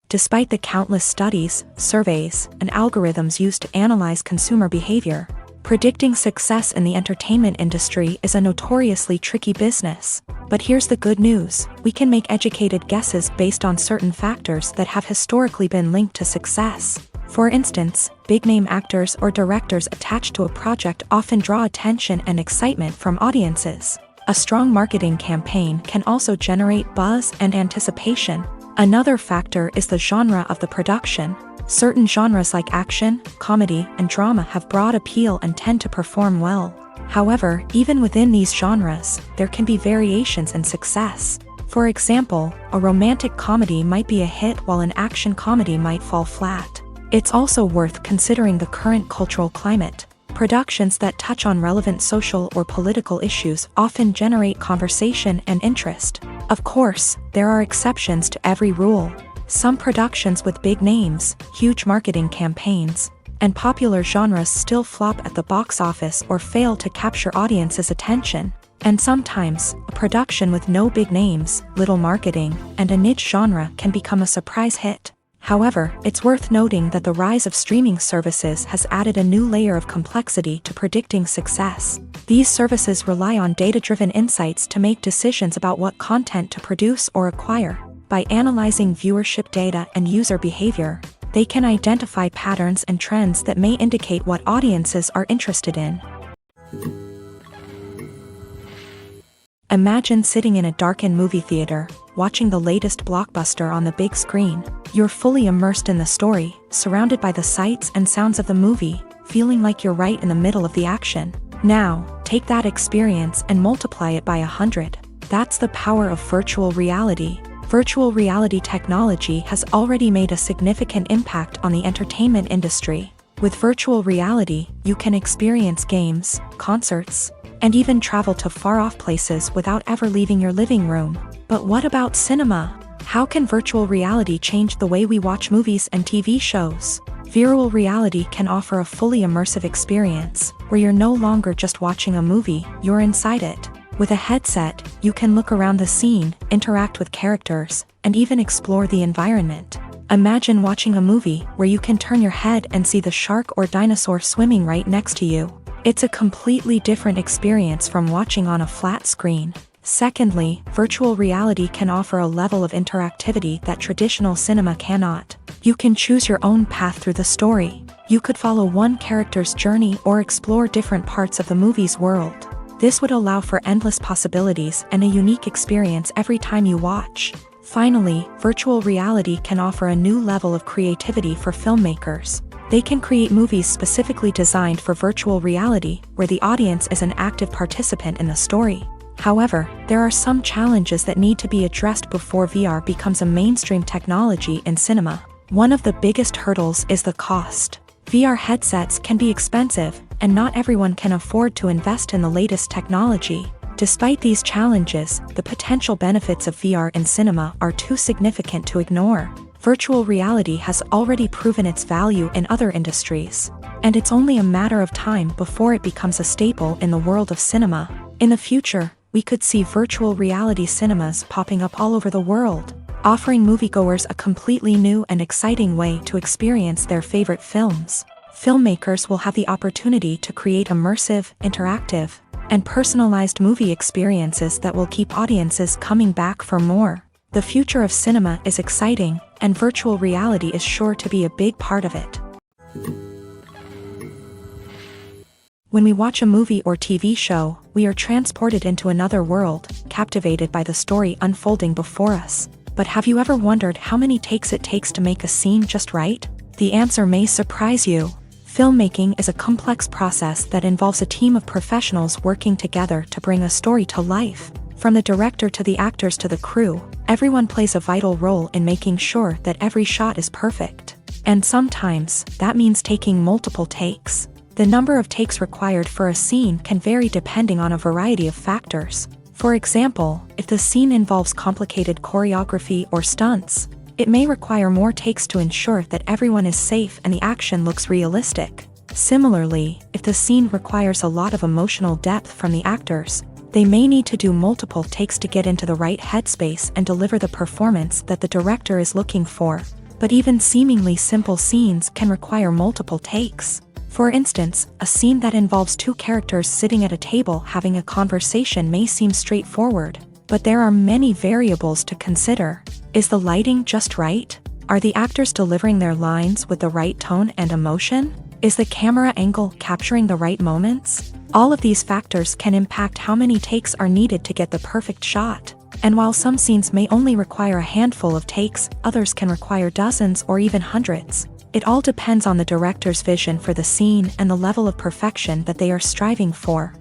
Despite the countless studies, surveys, and algorithms used to analyze consumer behavior, predicting success in the entertainment industry is a notoriously tricky business. But here's the good news: we can make educated guesses based on certain factors that have historically been linked to success. For instance, big-name actors or directors attached to a project often draw attention and excitement from audiences. A strong marketing campaign can also generate buzz and anticipation. Another factor is the genre of the production. Certain genres like action, comedy, and drama have broad appeal and tend to perform well. However, even within these genres, there can be variations in success. For example, a romantic comedy might be a hit while an action comedy might fall flat. It's also worth considering the current cultural climate. Productions that touch on relevant social or political issues often generate conversation and interest. Of course, there are exceptions to every rule. Some productions with big names, huge marketing campaigns, and popular genres still flop at the box office or fail to capture audiences' attention. And sometimes, a production with no big names, little marketing, and a niche genre can become a surprise hit. However, it's worth noting that the rise of streaming services has added a new layer of complexity to predicting success. These services rely on data-driven insights to make decisions about what content to produce or acquire. By analyzing viewership data and user behavior, they can identify patterns and trends that may indicate what audiences are interested in. Imagine sitting in a darkened movie theater, watching the latest blockbuster on the big screen. You're fully immersed in the story, surrounded by the sights and sounds of the movie, feeling like you're right in the middle of the action. Now, take that experience and multiply it by 100. That's the power of virtual reality. Virtual reality technology has already made a significant impact on the entertainment industry. With virtual reality, you can experience games, concerts, and even travel to far-off places without ever leaving your living room. But what about cinema? How can virtual reality change the way we watch movies and TV shows? Virtual reality can offer a fully immersive experience, where you're no longer just watching a movie, you're inside it. With a headset, you can look around the scene, interact with characters, and even explore the environment. Imagine watching a movie where you can turn your head and see the shark or dinosaur swimming right next to you. It's a completely different experience from watching on a flat screen. Secondly, virtual reality can offer a level of interactivity that traditional cinema cannot. You can choose your own path through the story. You could follow one character's journey or explore different parts of the movie's world. This would allow for endless possibilities and a unique experience every time you watch. Finally, virtual reality can offer a new level of creativity for filmmakers. They can create movies specifically designed for virtual reality, where the audience is an active participant in the story. However, there are some challenges that need to be addressed before VR becomes a mainstream technology in cinema. One of the biggest hurdles is the cost. VR headsets can be expensive, and not everyone can afford to invest in the latest technology. Despite these challenges, the potential benefits of VR in cinema are too significant to ignore. Virtual reality has already proven its value in other industries, and it's only a matter of time before it becomes a staple in the world of cinema. In the future, we could see virtual reality cinemas popping up all over the world, offering moviegoers a completely new and exciting way to experience their favorite films. Filmmakers will have the opportunity to create immersive, interactive, and personalized movie experiences that will keep audiences coming back for more. The future of cinema is exciting, and virtual reality is sure to be a big part of it. When we watch a movie or TV show, we are transported into another world, captivated by the story unfolding before us. But have you ever wondered how many takes it takes to make a scene just right? The answer may surprise you. Filmmaking is a complex process that involves a team of professionals working together to bring a story to life. From the director to the actors to the crew, everyone plays a vital role in making sure that every shot is perfect. And sometimes, that means taking multiple takes. The number of takes required for a scene can vary depending on a variety of factors. For example, if the scene involves complicated choreography or stunts, it may require more takes to ensure that everyone is safe and the action looks realistic. Similarly, if the scene requires a lot of emotional depth from the actors, they may need to do multiple takes to get into the right headspace and deliver the performance that the director is looking for. But even seemingly simple scenes can require multiple takes. For instance, a scene that involves two characters sitting at a table having a conversation may seem straightforward, but there are many variables to consider. Is the lighting just right? Are the actors delivering their lines with the right tone and emotion? Is the camera angle capturing the right moments? All of these factors can impact how many takes are needed to get the perfect shot. And while some scenes may only require a handful of takes, others can require dozens or even hundreds. It all depends on the director's vision for the scene and the level of perfection that they are striving for.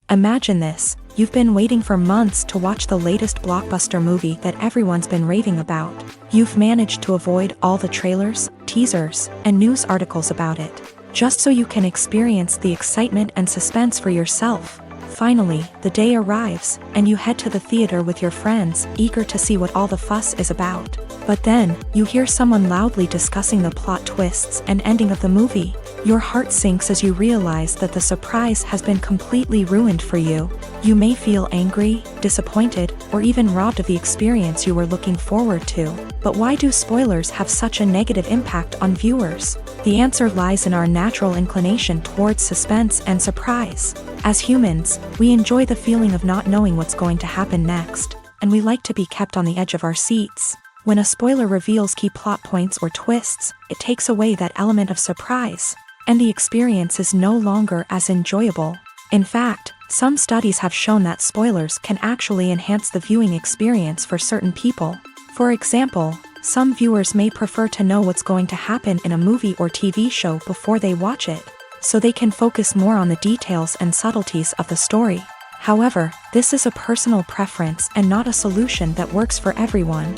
Imagine this: you've been waiting for months to watch the latest blockbuster movie that everyone's been raving about. You've managed to avoid all the trailers, teasers, and news articles about it, just so you can experience the excitement and suspense for yourself. Finally, the day arrives, and you head to the theater with your friends, eager to see what all the fuss is about. But then, you hear someone loudly discussing the plot twists and ending of the movie. Your heart sinks as you realize that the surprise has been completely ruined for you. You may feel angry, disappointed, or even robbed of the experience you were looking forward to. But why do spoilers have such a negative impact on viewers? The answer lies in our natural inclination towards suspense and surprise. As humans, we enjoy the feeling of not knowing what's going to happen next, and we like to be kept on the edge of our seats. When a spoiler reveals key plot points or twists, it takes away that element of surprise, and the experience is no longer as enjoyable. In fact, some studies have shown that spoilers can actually enhance the viewing experience for certain people. For example, some viewers may prefer to know what's going to happen in a movie or TV show before they watch it, so they can focus more on the details and subtleties of the story. However, this is a personal preference and not a solution that works for everyone.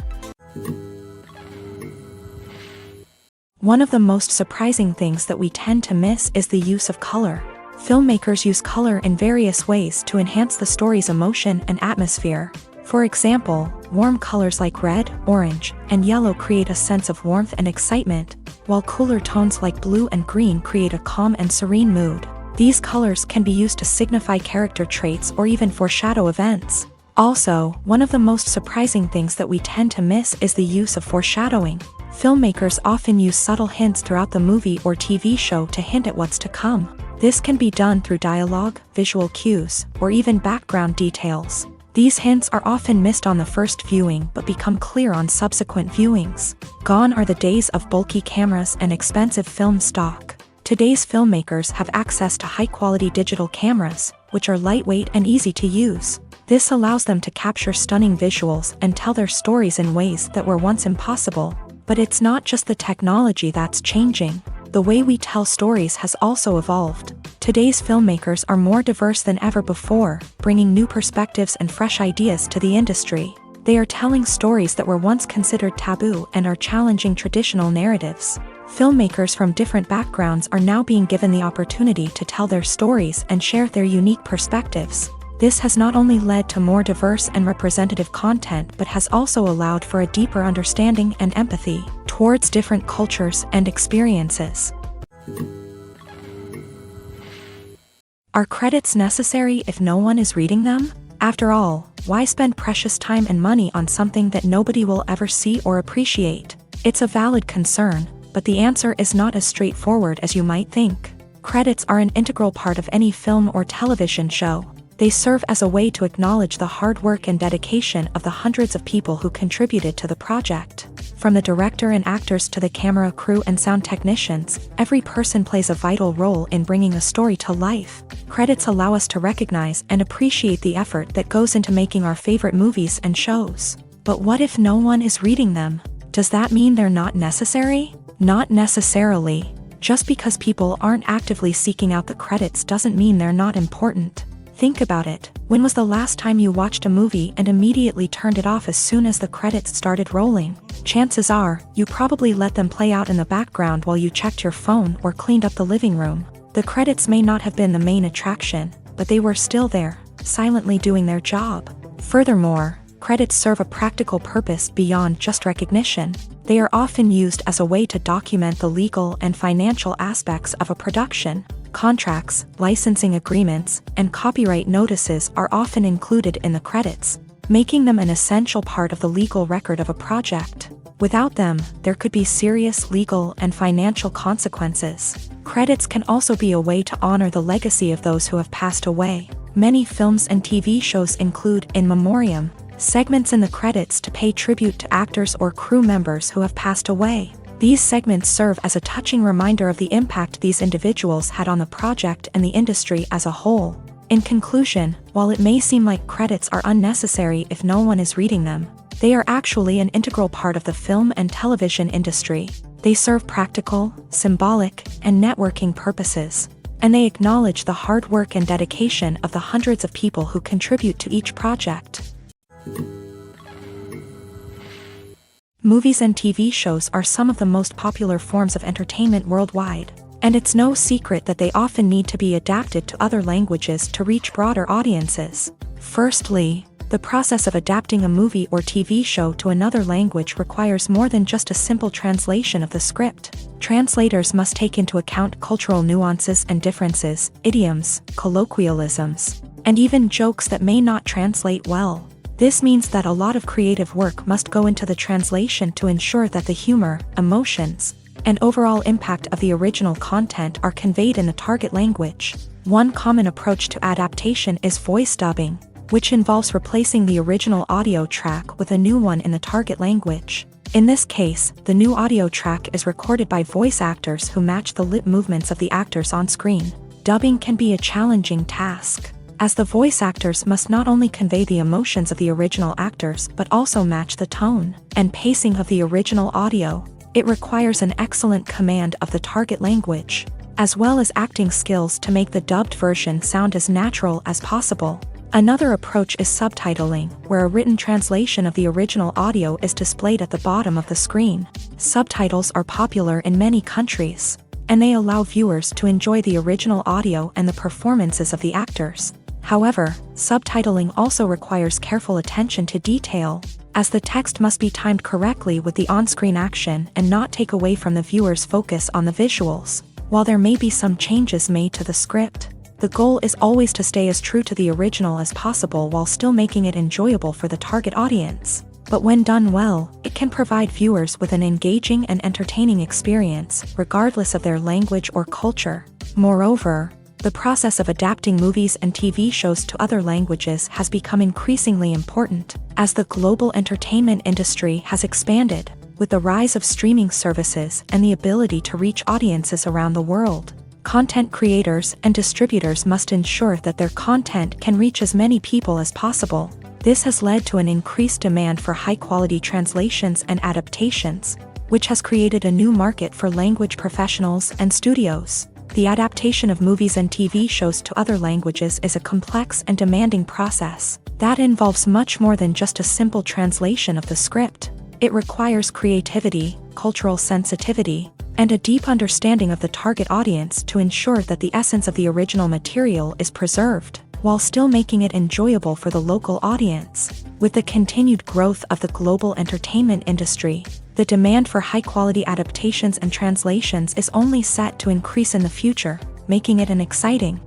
One of the most surprising things that we tend to miss is the use of color. Filmmakers use color in various ways to enhance the story's emotion and atmosphere. For example, warm colors like red, orange, and yellow create a sense of warmth and excitement, while cooler tones like blue and green create a calm and serene mood. These colors can be used to signify character traits or even foreshadow events. Also, one of the most surprising things that we tend to miss is the use of foreshadowing. Filmmakers often use subtle hints throughout the movie or TV show to hint at what's to come. This can be done through dialogue, visual cues, or even background details. These hints are often missed on the first viewing but become clear on subsequent viewings. Gone are the days of bulky cameras and expensive film stock. Today's filmmakers have access to high-quality digital cameras, which are lightweight and easy to use. This allows them to capture stunning visuals and tell their stories in ways that were once impossible. But it's not just the technology that's changing. The way we tell stories has also evolved. Today's filmmakers are more diverse than ever before, bringing new perspectives and fresh ideas to the industry. They are telling stories that were once considered taboo and are challenging traditional narratives. Filmmakers from different backgrounds are now being given the opportunity to tell their stories and share their unique perspectives. This has not only led to more diverse and representative content but has also allowed for a deeper understanding and empathy towards different cultures and experiences. Are credits necessary if no one is reading them? After all, why spend precious time and money on something that nobody will ever see or appreciate? It's a valid concern, but the answer is not as straightforward as you might think. Credits are an integral part of any film or television show. They serve as a way to acknowledge the hard work and dedication of the hundreds of people who contributed to the project. From the director and actors to the camera crew and sound technicians, every person plays a vital role in bringing a story to life. Credits allow us to recognize and appreciate the effort that goes into making our favorite movies and shows. But what if no one is reading them? Does that mean they're not necessary? Not necessarily. Just because people aren't actively seeking out the credits doesn't mean they're not important. Think about it. When was the last time you watched a movie and immediately turned it off as soon as the credits started rolling? Chances are, you probably let them play out in the background while you checked your phone or cleaned up the living room. The credits may not have been the main attraction, but they were still there, silently doing their job. Furthermore, credits serve a practical purpose beyond just recognition. They are often used as a way to document the legal and financial aspects of a production. Contracts, licensing agreements, and copyright notices are often included in the credits, making them an essential part of the legal record of a project. Without them, there could be serious legal and financial consequences. Credits can also be a way to honor the legacy of those who have passed away. Many films and TV shows include in memoriam segments in the credits to pay tribute to actors or crew members who have passed away. These segments serve as a touching reminder of the impact these individuals had on the project and the industry as a whole. In conclusion, while it may seem like credits are unnecessary if no one is reading them, they are actually an integral part of the film and television industry. They serve practical, symbolic, and networking purposes, and they acknowledge the hard work and dedication of the hundreds of people who contribute to each project. Movies and TV shows are some of the most popular forms of entertainment worldwide, and it's no secret that they often need to be adapted to other languages to reach broader audiences. Firstly, the process of adapting a movie or TV show to another language requires more than just a simple translation of the script. Translators must take into account cultural nuances and differences, idioms, colloquialisms, and even jokes that may not translate well. This means that a lot of creative work must go into the translation to ensure that the humor, emotions, and overall impact of the original content are conveyed in the target language. One common approach to adaptation is voice dubbing, which involves replacing the original audio track with a new one in the target language. In this case, the new audio track is recorded by voice actors who match the lip movements of the actors on screen. Dubbing can be a challenging task, as the voice actors must not only convey the emotions of the original actors but also match the tone and pacing of the original audio. It requires an excellent command of the target language, as well as acting skills to make the dubbed version sound as natural as possible. Another approach is subtitling, where a written translation of the original audio is displayed at the bottom of the screen. Subtitles are popular in many countries, and they allow viewers to enjoy the original audio and the performances of the actors. However, subtitling also requires careful attention to detail, as the text must be timed correctly with the on-screen action and not take away from the viewer's focus on the visuals. While there may be some changes made to the script, the goal is always to stay as true to the original as possible while still making it enjoyable for the target audience. But when done well, it can provide viewers with an engaging and entertaining experience, regardless of their language or culture. Moreover, the process of adapting movies and TV shows to other languages has become increasingly important, as the global entertainment industry has expanded, with the rise of streaming services and the ability to reach audiences around the world. Content creators and distributors must ensure that their content can reach as many people as possible. This has led to an increased demand for high-quality translations and adaptations, which has created a new market for language professionals and studios. The adaptation of movies and TV shows to other languages is a complex and demanding process that involves much more than just a simple translation of the script. It requires creativity, cultural sensitivity, and a deep understanding of the target audience to ensure that the essence of the original material is preserved, while still making it enjoyable for the local audience. With the continued growth of the global entertainment industry, the demand for high-quality adaptations and translations is only set to increase in the future, making it an exciting.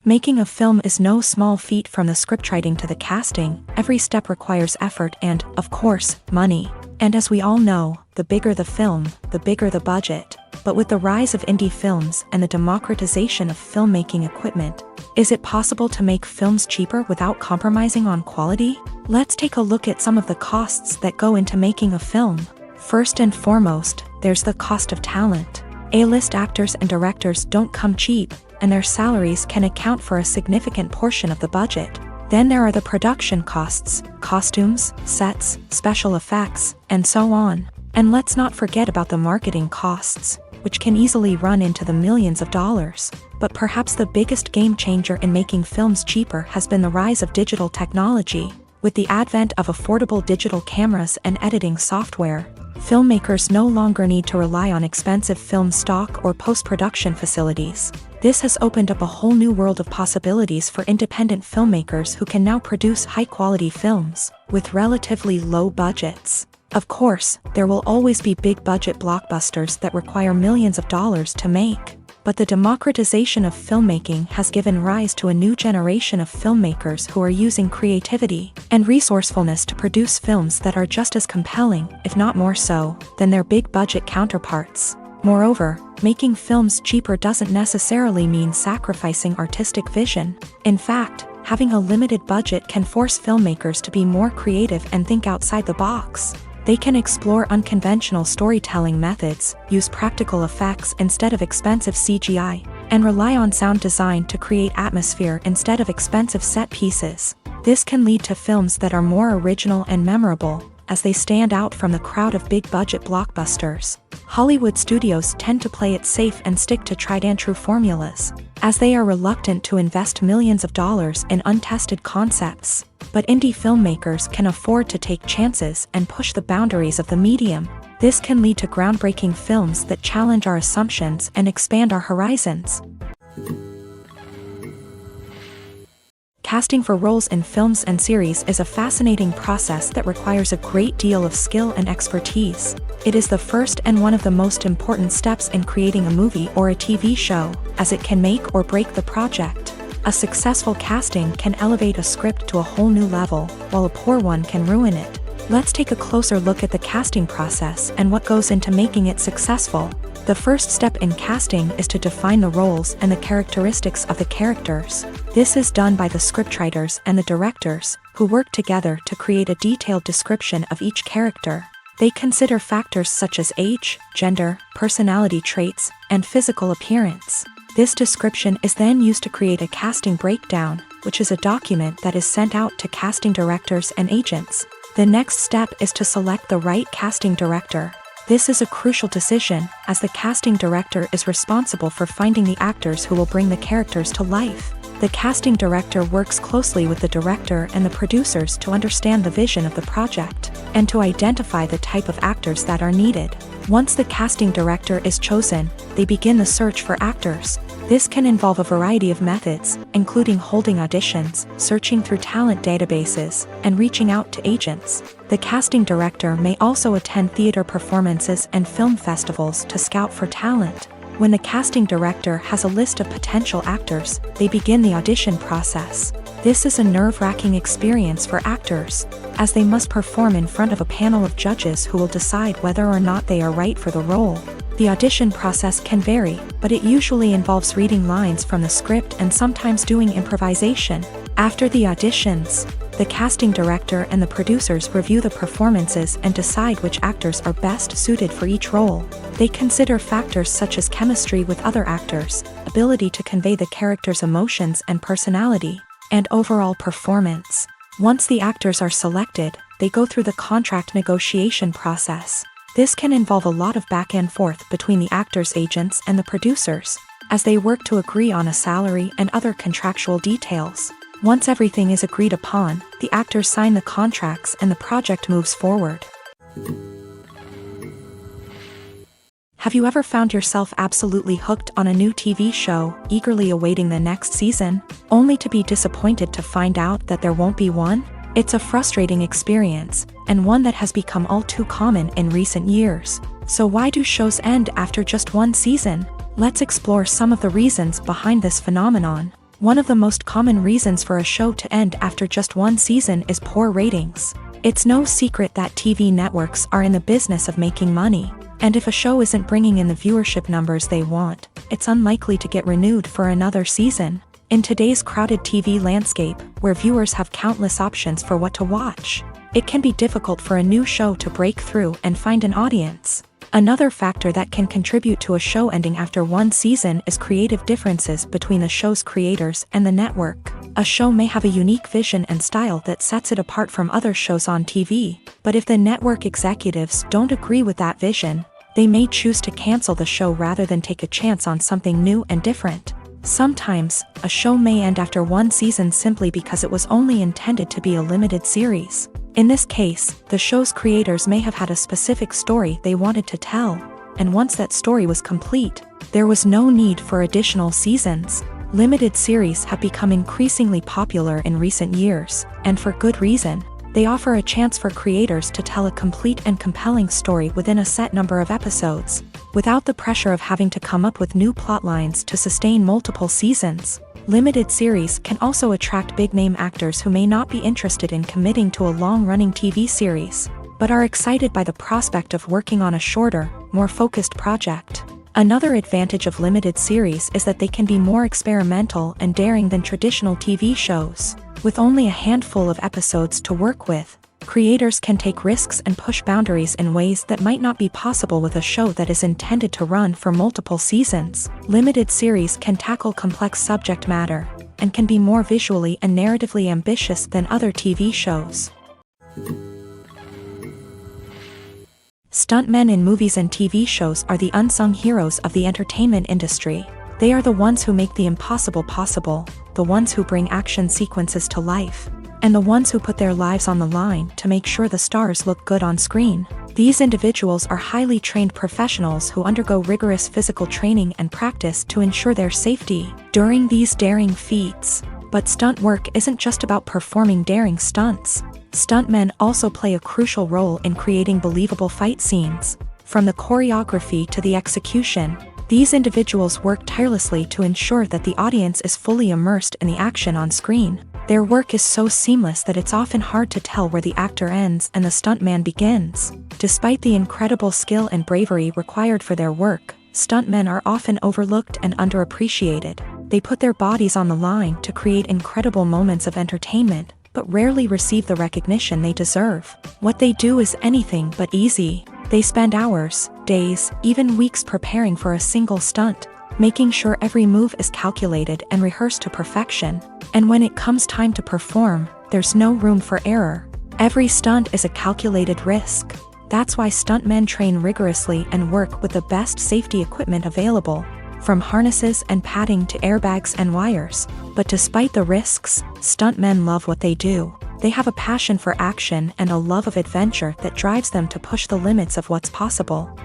Making a film is no small feat. From the scriptwriting to the casting, every step requires effort and, of course, money. And as we all know, the bigger the film, the bigger the budget. But with the rise of indie films and the democratization of filmmaking equipment, is it possible to make films cheaper without compromising on quality? Let's take a look at some of the costs that go into making a film. First and foremost, there's the cost of talent. A-list actors and directors don't come cheap, and their salaries can account for a significant portion of the budget. Then there are the production costs, costumes, sets, special effects, and so on. And let's not forget about the marketing costs, which can easily run into the millions of dollars. But perhaps the biggest game changer in making films cheaper has been the rise of digital technology. With the advent of affordable digital cameras and editing software, filmmakers no longer need to rely on expensive film stock or post-production facilities. This has opened up a whole new world of possibilities for independent filmmakers who can now produce high-quality films with relatively low budgets. Of course, there will always be big-budget blockbusters that require millions of dollars to make. But the democratization of filmmaking has given rise to a new generation of filmmakers who are using creativity and resourcefulness to produce films that are just as compelling, if not more so, than their big-budget counterparts. Moreover, making films cheaper doesn't necessarily mean sacrificing artistic vision. In fact, having a limited budget can force filmmakers to be more creative and think outside the box. They can explore unconventional storytelling methods, use practical effects instead of expensive CGI, and rely on sound design to create atmosphere instead of expensive set pieces. This can lead to films that are more original and memorable, as they stand out from the crowd of big-budget blockbusters. Hollywood studios tend to play it safe and stick to tried-and-true formulas, as they are reluctant to invest millions of dollars in untested concepts. But indie filmmakers can afford to take chances and push the boundaries of the medium. This can lead to groundbreaking films that challenge our assumptions and expand our horizons. Casting for roles in films and series is a fascinating process that requires a great deal of skill and expertise. It is the first and one of the most important steps in creating a movie or a TV show, as it can make or break the project. A successful casting can elevate a script to a whole new level, while a poor one can ruin it. Let's take a closer look at the casting process and what goes into making it successful. The first step in casting is to define the roles and the characteristics of the characters. This is done by the scriptwriters and the directors, who work together to create a detailed description of each character. They consider factors such as age, gender, personality traits, and physical appearance. This description is then used to create a casting breakdown, which is a document that is sent out to casting directors and agents. The next step is to select the right casting director. This is a crucial decision, as the casting director is responsible for finding the actors who will bring the characters to life. The casting director works closely with the director and the producers to understand the vision of the project, and to identify the type of actors that are needed. Once the casting director is chosen, they begin the search for actors. This can involve a variety of methods, including holding auditions, searching through talent databases, and reaching out to agents. The casting director may also attend theater performances and film festivals to scout for talent. When the casting director has a list of potential actors, they begin the audition process. This is a nerve-wracking experience for actors, as they must perform in front of a panel of judges who will decide whether or not they are right for the role. The audition process can vary, but it usually involves reading lines from the script and sometimes doing improvisation. After the auditions, the casting director and the producers review the performances and decide which actors are best suited for each role. They consider factors such as chemistry with other actors, ability to convey the character's emotions and personality, and overall performance. Once the actors are selected, they go through the contract negotiation process. This can involve a lot of back and forth between the actors' agents and the producers, as they work to agree on a salary and other contractual details. Once everything is agreed upon, the actors sign the contracts and the project moves forward. Have you ever found yourself absolutely hooked on a new TV show, eagerly awaiting the next season, only to be disappointed to find out that there won't be one? It's a frustrating experience, and one that has become all too common in recent years. So why do shows end after just one season? Let's explore some of the reasons behind this phenomenon. One of the most common reasons for a show to end after just one season is poor ratings. It's no secret that TV networks are in the business of making money, and if a show isn't bringing in the viewership numbers they want, it's unlikely to get renewed for another season. In today's crowded TV landscape, where viewers have countless options for what to watch, it can be difficult for a new show to break through and find an audience. Another factor that can contribute to a show ending after one season is creative differences between the show's creators and the network. A show may have a unique vision and style that sets it apart from other shows on TV, but if the network executives don't agree with that vision, they may choose to cancel the show rather than take a chance on something new and different. Sometimes, a show may end after one season simply because it was only intended to be a limited series. In this case, the show's creators may have had a specific story they wanted to tell, and once that story was complete, there was no need for additional seasons. Limited series have become increasingly popular in recent years, and for good reason. They offer a chance for creators to tell a complete and compelling story within a set number of episodes, without the pressure of having to come up with new plotlines to sustain multiple seasons. Limited series can also attract big-name actors who may not be interested in committing to a long-running TV series, but are excited by the prospect of working on a shorter, more focused project. Another advantage of limited series is that they can be more experimental and daring than traditional TV shows. With only a handful of episodes to work with, creators can take risks and push boundaries in ways that might not be possible with a show that is intended to run for multiple seasons. Limited series can tackle complex subject matter, and can be more visually and narratively ambitious than other TV shows. Stuntmen in movies and TV shows are the unsung heroes of the entertainment industry. They are the ones who make the impossible possible, the ones who bring action sequences to life, and the ones who put their lives on the line to make sure the stars look good on screen. These individuals are highly trained professionals who undergo rigorous physical training and practice to ensure their safety during these daring feats. But stunt work isn't just about performing daring stunts. Stuntmen also play a crucial role in creating believable fight scenes. From the choreography to the execution, these individuals work tirelessly to ensure that the audience is fully immersed in the action on screen. Their work is so seamless that it's often hard to tell where the actor ends and the stuntman begins. Despite the incredible skill and bravery required for their work, stuntmen are often overlooked and underappreciated. They put their bodies on the line to create incredible moments of entertainment, but rarely receive the recognition they deserve. What they do is anything but easy. They spend hours, days, even weeks preparing for a single stunt, making sure every move is calculated and rehearsed to perfection. And when it comes time to perform, there's no room for error. Every stunt is a calculated risk. That's why stuntmen train rigorously and work with the best safety equipment available, from harnesses and padding to airbags and wires. But despite the risks, stuntmen love what they do. They have a passion for action and a love of adventure that drives them to push the limits of what's possible.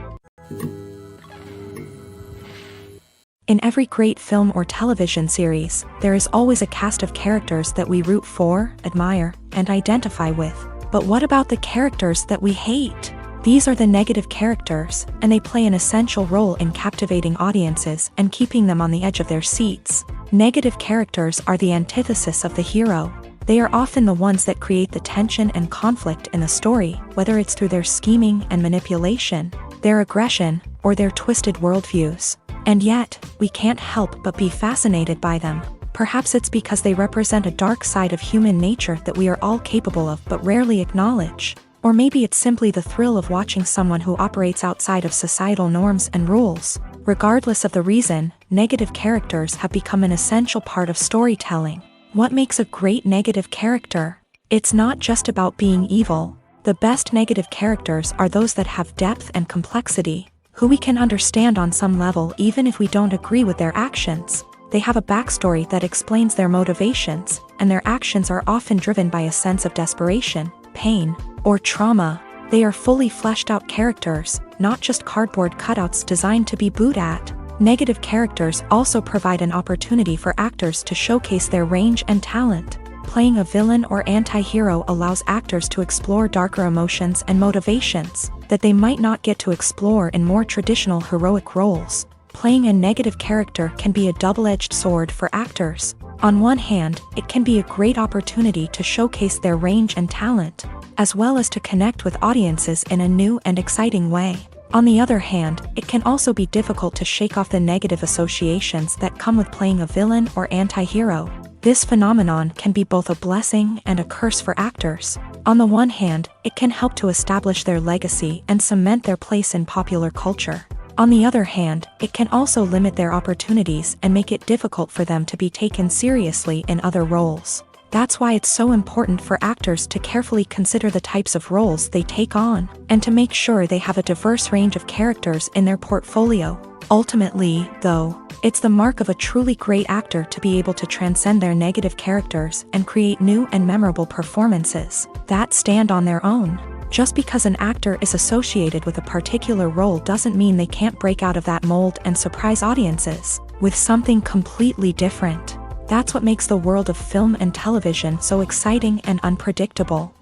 In every great film or television series, there is always a cast of characters that we root for, admire, and identify with. But what about the characters that we hate? These are the negative characters, and they play an essential role in captivating audiences and keeping them on the edge of their seats. Negative characters are the antithesis of the hero. They are often the ones that create the tension and conflict in the story, whether it's through their scheming and manipulation, their aggression, or their twisted worldviews. And yet, we can't help but be fascinated by them. Perhaps it's because they represent a dark side of human nature that we are all capable of but rarely acknowledge. Or maybe it's simply the thrill of watching someone who operates outside of societal norms and rules. Regardless of the reason, negative characters have become an essential part of storytelling. What makes a great negative character? It's not just about being evil. The best negative characters are those that have depth and complexity, who we can understand on some level even if we don't agree with their actions. They have a backstory that explains their motivations, and their actions are often driven by a sense of desperation, pain, or trauma. They are fully fleshed out characters, not just cardboard cutouts designed to be booed at. Negative characters also provide an opportunity for actors to showcase their range and talent. Playing a villain or anti-hero allows actors to explore darker emotions and motivations that they might not get to explore in more traditional heroic roles. Playing a negative character can be a double-edged sword for actors. On one hand, it can be a great opportunity to showcase their range and talent, as well as to connect with audiences in a new and exciting way. On the other hand, it can also be difficult to shake off the negative associations that come with playing a villain or anti-hero. This phenomenon can be both a blessing and a curse for actors. On the one hand, it can help to establish their legacy and cement their place in popular culture. On the other hand, it can also limit their opportunities and make it difficult for them to be taken seriously in other roles. That's why it's so important for actors to carefully consider the types of roles they take on, and to make sure they have a diverse range of characters in their portfolio. Ultimately, though, it's the mark of a truly great actor to be able to transcend their negative characters and create new and memorable performances that stand on their own. Just because an actor is associated with a particular role doesn't mean they can't break out of that mold and surprise audiences with something completely different. That's what makes the world of film and television so exciting and unpredictable.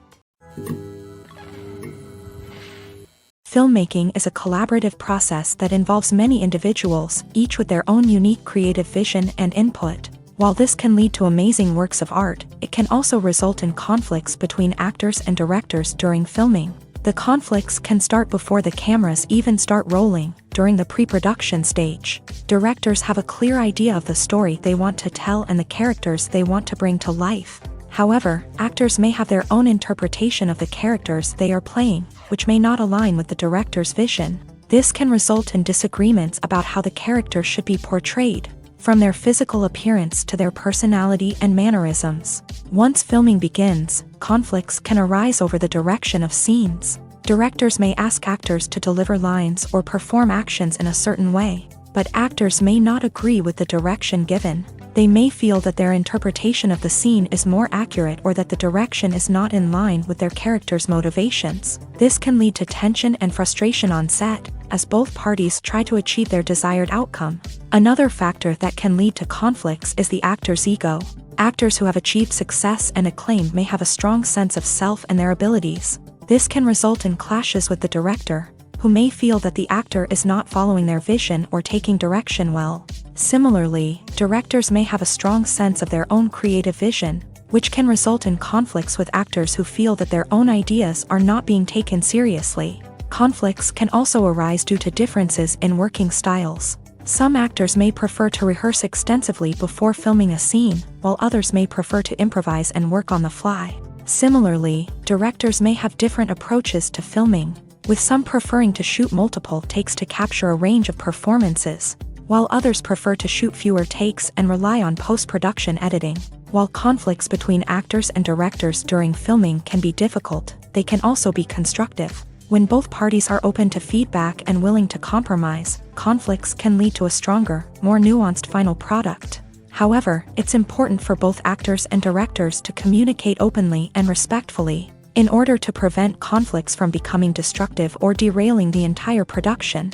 Filmmaking is a collaborative process that involves many individuals, each with their own unique creative vision and input. While this can lead to amazing works of art, it can also result in conflicts between actors and directors during filming. The conflicts can start before the cameras even start rolling, during the pre-production stage. Directors have a clear idea of the story they want to tell and the characters they want to bring to life. However, actors may have their own interpretation of the characters they are playing, which may not align with the director's vision. This can result in disagreements about how the character should be portrayed, from their physical appearance to their personality and mannerisms. Once filming begins, conflicts can arise over the direction of scenes. Directors may ask actors to deliver lines or perform actions in a certain way, but actors may not agree with the direction given. They may feel that their interpretation of the scene is more accurate or that the direction is not in line with their character's motivations. This can lead to tension and frustration on set, as both parties try to achieve their desired outcome. Another factor that can lead to conflicts is the actor's ego. Actors who have achieved success and acclaim may have a strong sense of self and their abilities. This can result in clashes with the director, who may feel that the actor is not following their vision or taking direction well. Similarly, directors may have a strong sense of their own creative vision, which can result in conflicts with actors who feel that their own ideas are not being taken seriously. Conflicts can also arise due to differences in working styles. Some actors may prefer to rehearse extensively before filming a scene, while others may prefer to improvise and work on the fly. Similarly, directors may have different approaches to filming, with some preferring to shoot multiple takes to capture a range of performances, while others prefer to shoot fewer takes and rely on post-production editing. While conflicts between actors and directors during filming can be difficult, they can also be constructive. When both parties are open to feedback and willing to compromise, conflicts can lead to a stronger, more nuanced final product. However, it's important for both actors and directors to communicate openly and respectfully, in order to prevent conflicts from becoming destructive or derailing the entire production.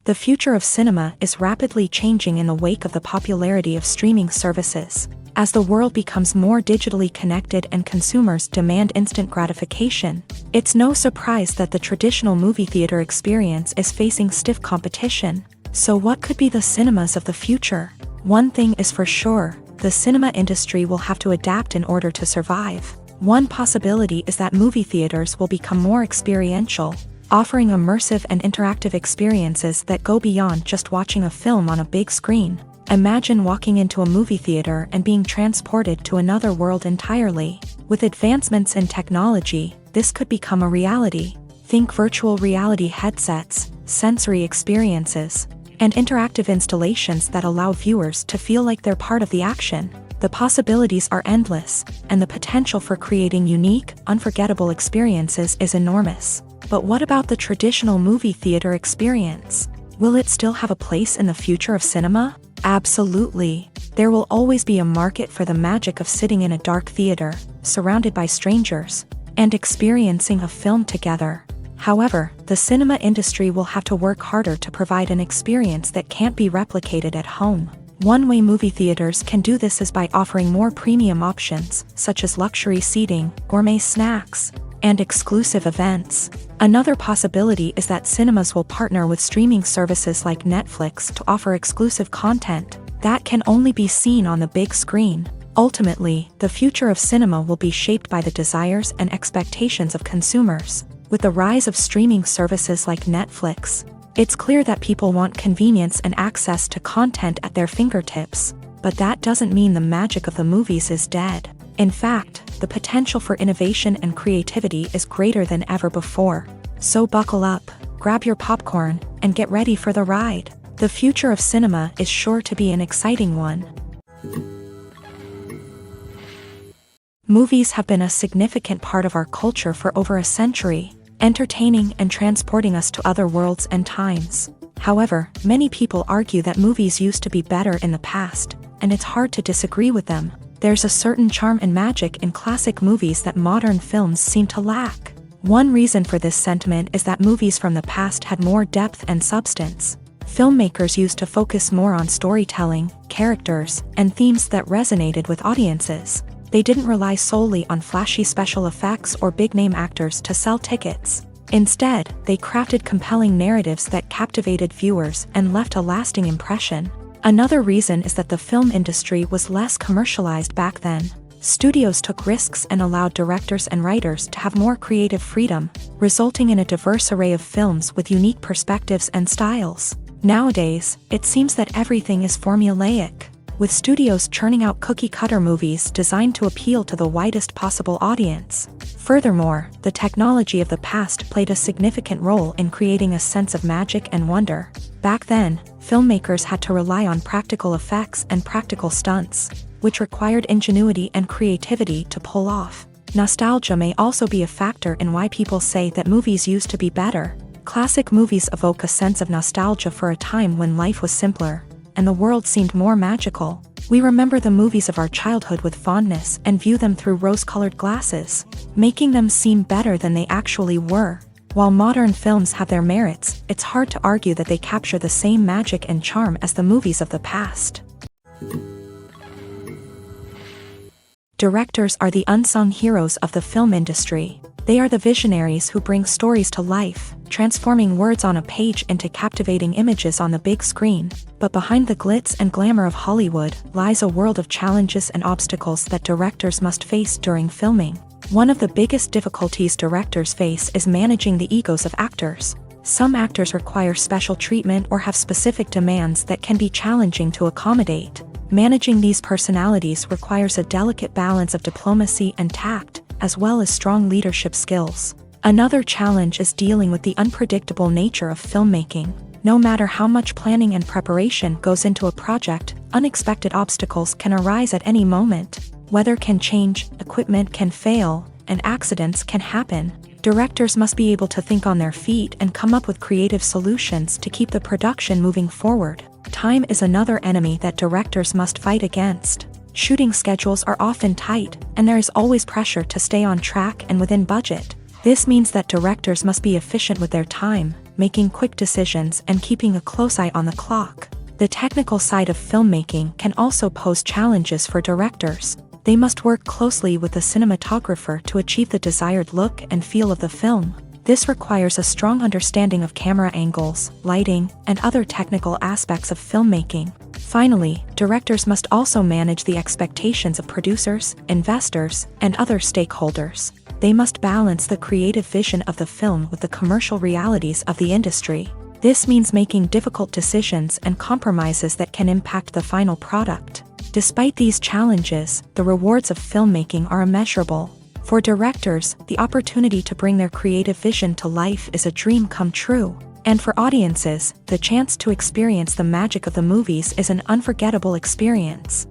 The future of cinema is rapidly changing in the wake of the popularity of streaming services. As the world becomes more digitally connected and consumers demand instant gratification, it's no surprise that the traditional movie theater experience is facing stiff competition. So what could be the cinemas of the future? One thing is for sure, the cinema industry will have to adapt in order to survive. One possibility is that movie theaters will become more experiential, offering immersive and interactive experiences that go beyond just watching a film on a big screen. Imagine walking into a movie theater and being transported to another world entirely. With advancements in technology, this could become a reality. Think virtual reality headsets, sensory experiences, and interactive installations that allow viewers to feel like they're part of the action. The possibilities are endless, and the potential for creating unique, unforgettable experiences is enormous. But what about the traditional movie theater experience? Will it still have a place in the future of cinema? Absolutely. There will always be a market for the magic of sitting in a dark theater, surrounded by strangers, and experiencing a film together. However, the cinema industry will have to work harder to provide an experience that can't be replicated at home. One way movie theaters can do this is by offering more premium options, such as luxury seating, gourmet snacks, and exclusive events. Another possibility is that cinemas will partner with streaming services like Netflix to offer exclusive content that can only be seen on the big screen. Ultimately, the future of cinema will be shaped by the desires and expectations of consumers. With the rise of streaming services like Netflix, it's clear that people want convenience and access to content at their fingertips. But that doesn't mean the magic of the movies is dead. In fact, the potential for innovation and creativity is greater than ever before. So buckle up, grab your popcorn, and get ready for the ride. The future of cinema is sure to be an exciting one. Movies have been a significant part of our culture for over a century, entertaining and transporting us to other worlds and times. However, many people argue that movies used to be better in the past, and it's hard to disagree with them. There's a certain charm and magic in classic movies that modern films seem to lack. One reason for this sentiment is that movies from the past had more depth and substance. Filmmakers used to focus more on storytelling, characters, and themes that resonated with audiences. They didn't rely solely on flashy special effects or big-name actors to sell tickets. Instead, they crafted compelling narratives that captivated viewers and left a lasting impression. Another reason is that the film industry was less commercialized back then. Studios took risks and allowed directors and writers to have more creative freedom, resulting in a diverse array of films with unique perspectives and styles. Nowadays, it seems that everything is formulaic, with studios churning out cookie-cutter movies designed to appeal to the widest possible audience. Furthermore, the technology of the past played a significant role in creating a sense of magic and wonder. Back then, filmmakers had to rely on practical effects and practical stunts, which required ingenuity and creativity to pull off. Nostalgia may also be a factor in why people say that movies used to be better. Classic movies evoke a sense of nostalgia for a time when life was simpler, and the world seemed more magical. We remember the movies of our childhood with fondness and view them through rose-colored glasses, making them seem better than they actually were. While modern films have their merits, it's hard to argue that they capture the same magic and charm as the movies of the past. Directors are the unsung heroes of the film industry. They are the visionaries who bring stories to life, transforming words on a page into captivating images on the big screen. But behind the glitz and glamour of Hollywood lies a world of challenges and obstacles that directors must face during filming. One of the biggest difficulties directors face is managing the egos of actors. Some actors require special treatment or have specific demands that can be challenging to accommodate. Managing these personalities requires a delicate balance of diplomacy and tact, as well as strong leadership skills. Another challenge is dealing with the unpredictable nature of filmmaking. No matter how much planning and preparation goes into a project, unexpected obstacles can arise at any moment. Weather can change, equipment can fail, and accidents can happen. Directors must be able to think on their feet and come up with creative solutions to keep the production moving forward. Time is another enemy that directors must fight against. Shooting schedules are often tight, and there is always pressure to stay on track and within budget. This means that directors must be efficient with their time, making quick decisions and keeping a close eye on the clock. The technical side of filmmaking can also pose challenges for directors. They must work closely with the cinematographer to achieve the desired look and feel of the film. This requires a strong understanding of camera angles, lighting, and other technical aspects of filmmaking. Finally, directors must also manage the expectations of producers, investors, and other stakeholders. They must balance the creative vision of the film with the commercial realities of the industry. This means making difficult decisions and compromises that can impact the final product. Despite these challenges, the rewards of filmmaking are immeasurable. For directors, the opportunity to bring their creative vision to life is a dream come true. And for audiences, the chance to experience the magic of the movies is an unforgettable experience.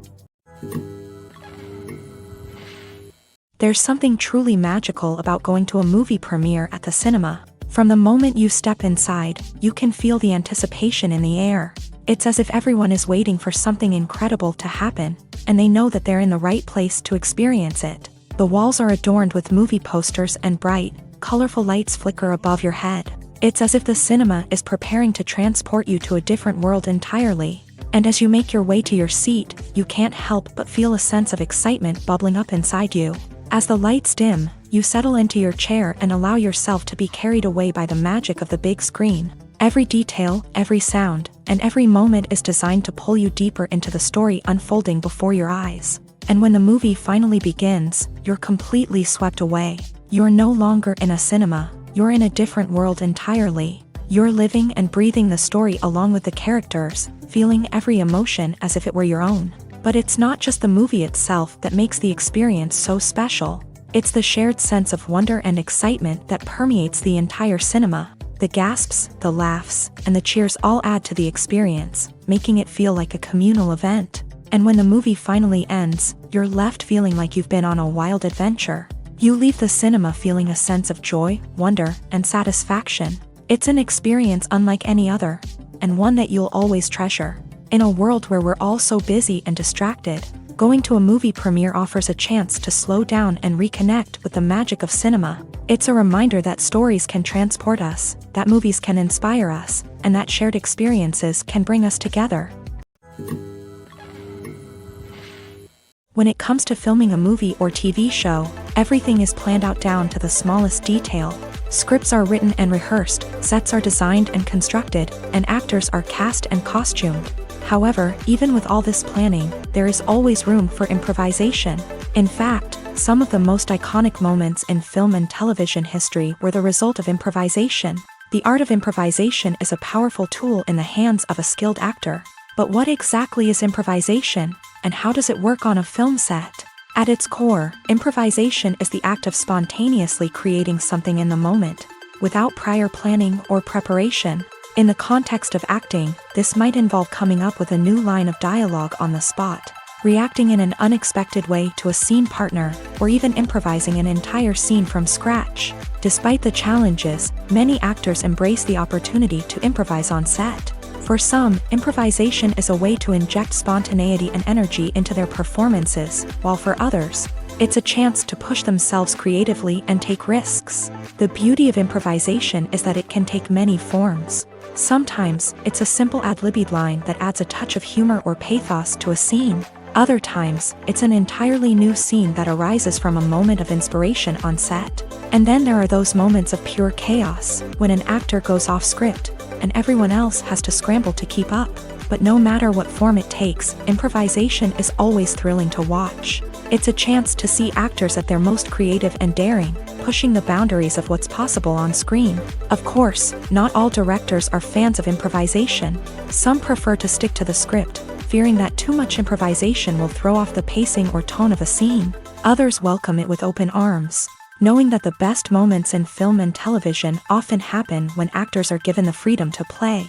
There's something truly magical about going to a movie premiere at the cinema. From the moment you step inside, you can feel the anticipation in the air. It's as if everyone is waiting for something incredible to happen, and they know that they're in the right place to experience it. The walls are adorned with movie posters and bright, colorful lights flicker above your head. It's as if the cinema is preparing to transport you to a different world entirely. And as you make your way to your seat, you can't help but feel a sense of excitement bubbling up inside you. As the lights dim, you settle into your chair and allow yourself to be carried away by the magic of the big screen. Every detail, every sound, and every moment is designed to pull you deeper into the story unfolding before your eyes. And when the movie finally begins, you're completely swept away. You're no longer in a cinema, you're in a different world entirely. You're living and breathing the story along with the characters, feeling every emotion as if it were your own. But it's not just the movie itself that makes the experience so special. It's the shared sense of wonder and excitement that permeates the entire cinema. The gasps, the laughs, and the cheers all add to the experience, making it feel like a communal event. And when the movie finally ends, you're left feeling like you've been on a wild adventure. You leave the cinema feeling a sense of joy, wonder, and satisfaction. It's an experience unlike any other, and one that you'll always treasure. In a world where we're all so busy and distracted, going to a movie premiere offers a chance to slow down and reconnect with the magic of cinema. It's a reminder that stories can transport us, that movies can inspire us, and that shared experiences can bring us together. When it comes to filming a movie or TV show, everything is planned out down to the smallest detail. Scripts are written and rehearsed, sets are designed and constructed, and actors are cast and costumed. However, even with all this planning, there is always room for improvisation. In fact, some of the most iconic moments in film and television history were the result of improvisation. The art of improvisation is a powerful tool in the hands of a skilled actor. But what exactly is improvisation, and how does it work on a film set? At its core, improvisation is the act of spontaneously creating something in the moment, without prior planning or preparation. In the context of acting, this might involve coming up with a new line of dialogue on the spot, reacting in an unexpected way to a scene partner, or even improvising an entire scene from scratch. Despite the challenges, many actors embrace the opportunity to improvise on set. For some, improvisation is a way to inject spontaneity and energy into their performances, while for others, it's a chance to push themselves creatively and take risks. The beauty of improvisation is that it can take many forms. Sometimes, it's a simple ad-libbed line that adds a touch of humor or pathos to a scene. Other times, it's an entirely new scene that arises from a moment of inspiration on set. And then there are those moments of pure chaos, when an actor goes off script, and everyone else has to scramble to keep up. But no matter what form it takes, improvisation is always thrilling to watch. It's a chance to see actors at their most creative and daring, pushing the boundaries of what's possible on screen. Of course, not all directors are fans of improvisation. Some prefer to stick to the script, fearing that too much improvisation will throw off the pacing or tone of a scene. Others welcome it with open arms, knowing that the best moments in film and television often happen when actors are given the freedom to play.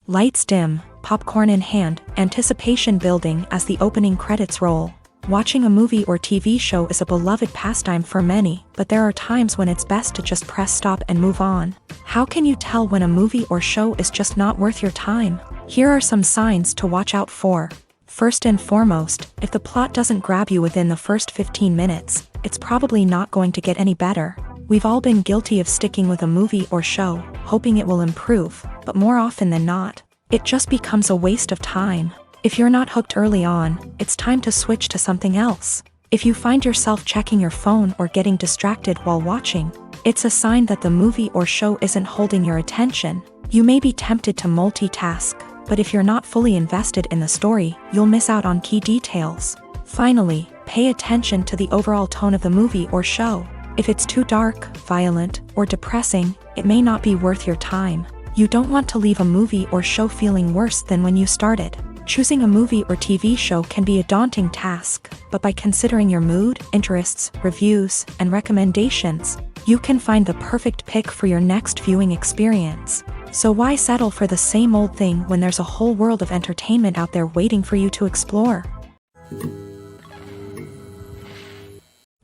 Lights dim, popcorn in hand, anticipation building as the opening credits roll. Watching a movie or TV show is a beloved pastime for many, but there are times when it's best to just press stop and move on. How can you tell when a movie or show is just not worth your time? Here are some signs to watch out for. First and foremost, if the plot doesn't grab you within the first 15 minutes, it's probably not going to get any better. We've all been guilty of sticking with a movie or show, hoping it will improve, but more often than not, it just becomes a waste of time. If you're not hooked early on, it's time to switch to something else. If you find yourself checking your phone or getting distracted while watching, it's a sign that the movie or show isn't holding your attention. You may be tempted to multitask, but if you're not fully invested in the story, you'll miss out on key details. Finally, pay attention to the overall tone of the movie or show. If it's too dark, violent, or depressing, it may not be worth your time. You don't want to leave a movie or show feeling worse than when you started. Choosing a movie or TV show can be a daunting task, but by considering your mood, interests, reviews, and recommendations, you can find the perfect pick for your next viewing experience. So why settle for the same old thing when there's a whole world of entertainment out there waiting for you to explore?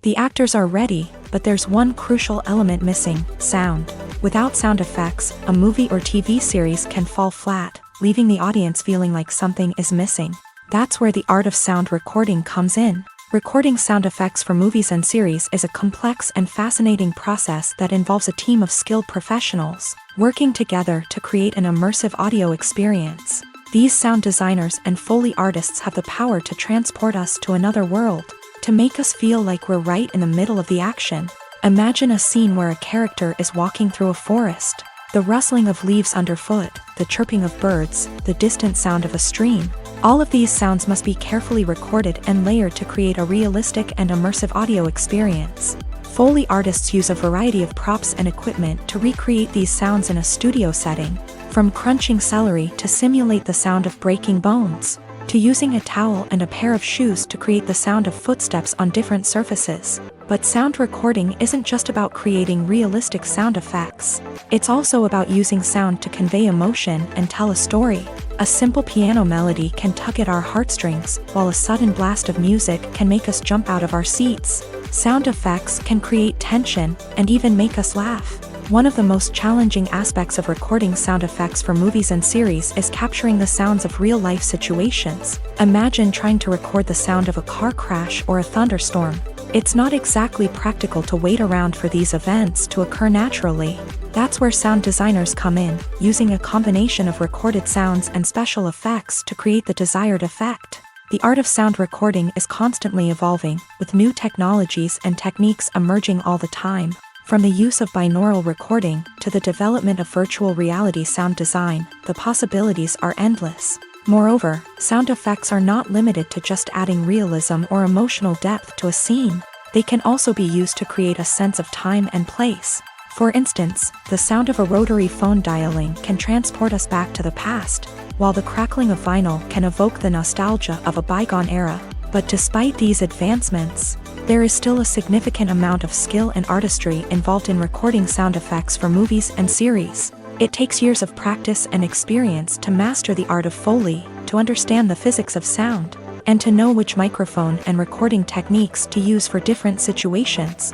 The actors are ready, but there's one crucial element missing: sound. Without sound effects, a movie or TV series can fall flat, leaving the audience feeling like something is missing. That's where the art of sound recording comes in. Recording sound effects for movies and series is a complex and fascinating process that involves a team of skilled professionals working together to create an immersive audio experience. These sound designers and Foley artists have the power to transport us to another world, to make us feel like we're right in the middle of the action. Imagine a scene where a character is walking through a forest. The rustling of leaves underfoot, the chirping of birds, the distant sound of a stream. All of these sounds must be carefully recorded and layered to create a realistic and immersive audio experience. Foley artists use a variety of props and equipment to recreate these sounds in a studio setting, from crunching celery to simulate the sound of breaking bones, to using a towel and a pair of shoes to create the sound of footsteps on different surfaces. But sound recording isn't just about creating realistic sound effects. It's also about using sound to convey emotion and tell a story. A simple piano melody can tug at our heartstrings, while a sudden blast of music can make us jump out of our seats. Sound effects can create tension and even make us laugh. One of the most challenging aspects of recording sound effects for movies and series is capturing the sounds of real-life situations. Imagine trying to record the sound of a car crash or a thunderstorm. It's not exactly practical to wait around for these events to occur naturally. That's where sound designers come in, using a combination of recorded sounds and special effects to create the desired effect. The art of sound recording is constantly evolving, with new technologies and techniques emerging all the time. From the use of binaural recording to the development of virtual reality sound design, the possibilities are endless. Moreover, sound effects are not limited to just adding realism or emotional depth to a scene. They can also be used to create a sense of time and place. For instance, the sound of a rotary phone dialing can transport us back to the past, while the crackling of vinyl can evoke the nostalgia of a bygone era. But despite these advancements, there is still a significant amount of skill and artistry involved in recording sound effects for movies and series. It takes years of practice and experience to master the art of Foley, to understand the physics of sound, and to know which microphone and recording techniques to use for different situations.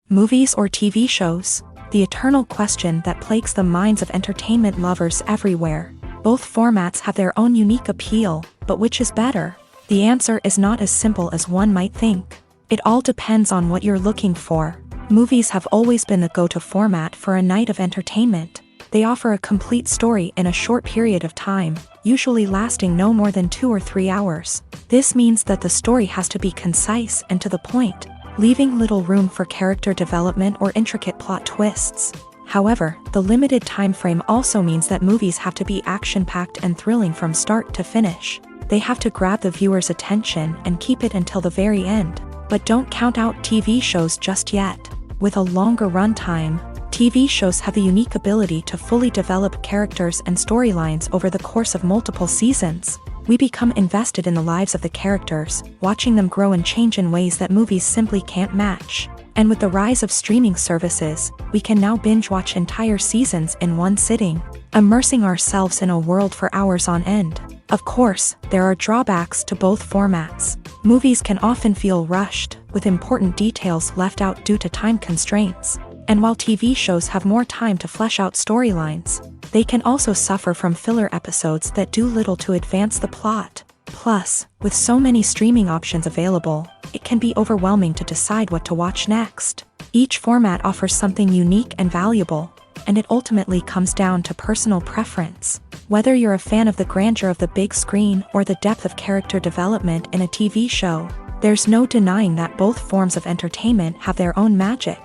Movies or TV shows? The eternal question that plagues the minds of entertainment lovers everywhere. Both formats have their own unique appeal, but which is better? The answer is not as simple as one might think. It all depends on what you're looking for. Movies have always been the go-to format for a night of entertainment. They offer a complete story in a short period of time, usually lasting no more than 2 or 3 hours. This means that the story has to be concise and to the point, leaving little room for character development or intricate plot twists. However, the limited time frame also means that movies have to be action-packed and thrilling from start to finish. They have to grab the viewer's attention and keep it until the very end. But don't count out TV shows just yet. With a longer runtime, TV shows have the unique ability to fully develop characters and storylines over the course of multiple seasons. We become invested in the lives of the characters, watching them grow and change in ways that movies simply can't match. And with the rise of streaming services, we can now binge-watch entire seasons in one sitting, immersing ourselves in a world for hours on end. Of course, there are drawbacks to both formats. Movies can often feel rushed, with important details left out due to time constraints. And while TV shows have more time to flesh out storylines, they can also suffer from filler episodes that do little to advance the plot. Plus, with so many streaming options available, it can be overwhelming to decide what to watch next. Each format offers something unique and valuable, and it ultimately comes down to personal preference. Whether you're a fan of the grandeur of the big screen or the depth of character development in a TV show, there's no denying that both forms of entertainment have their own magic.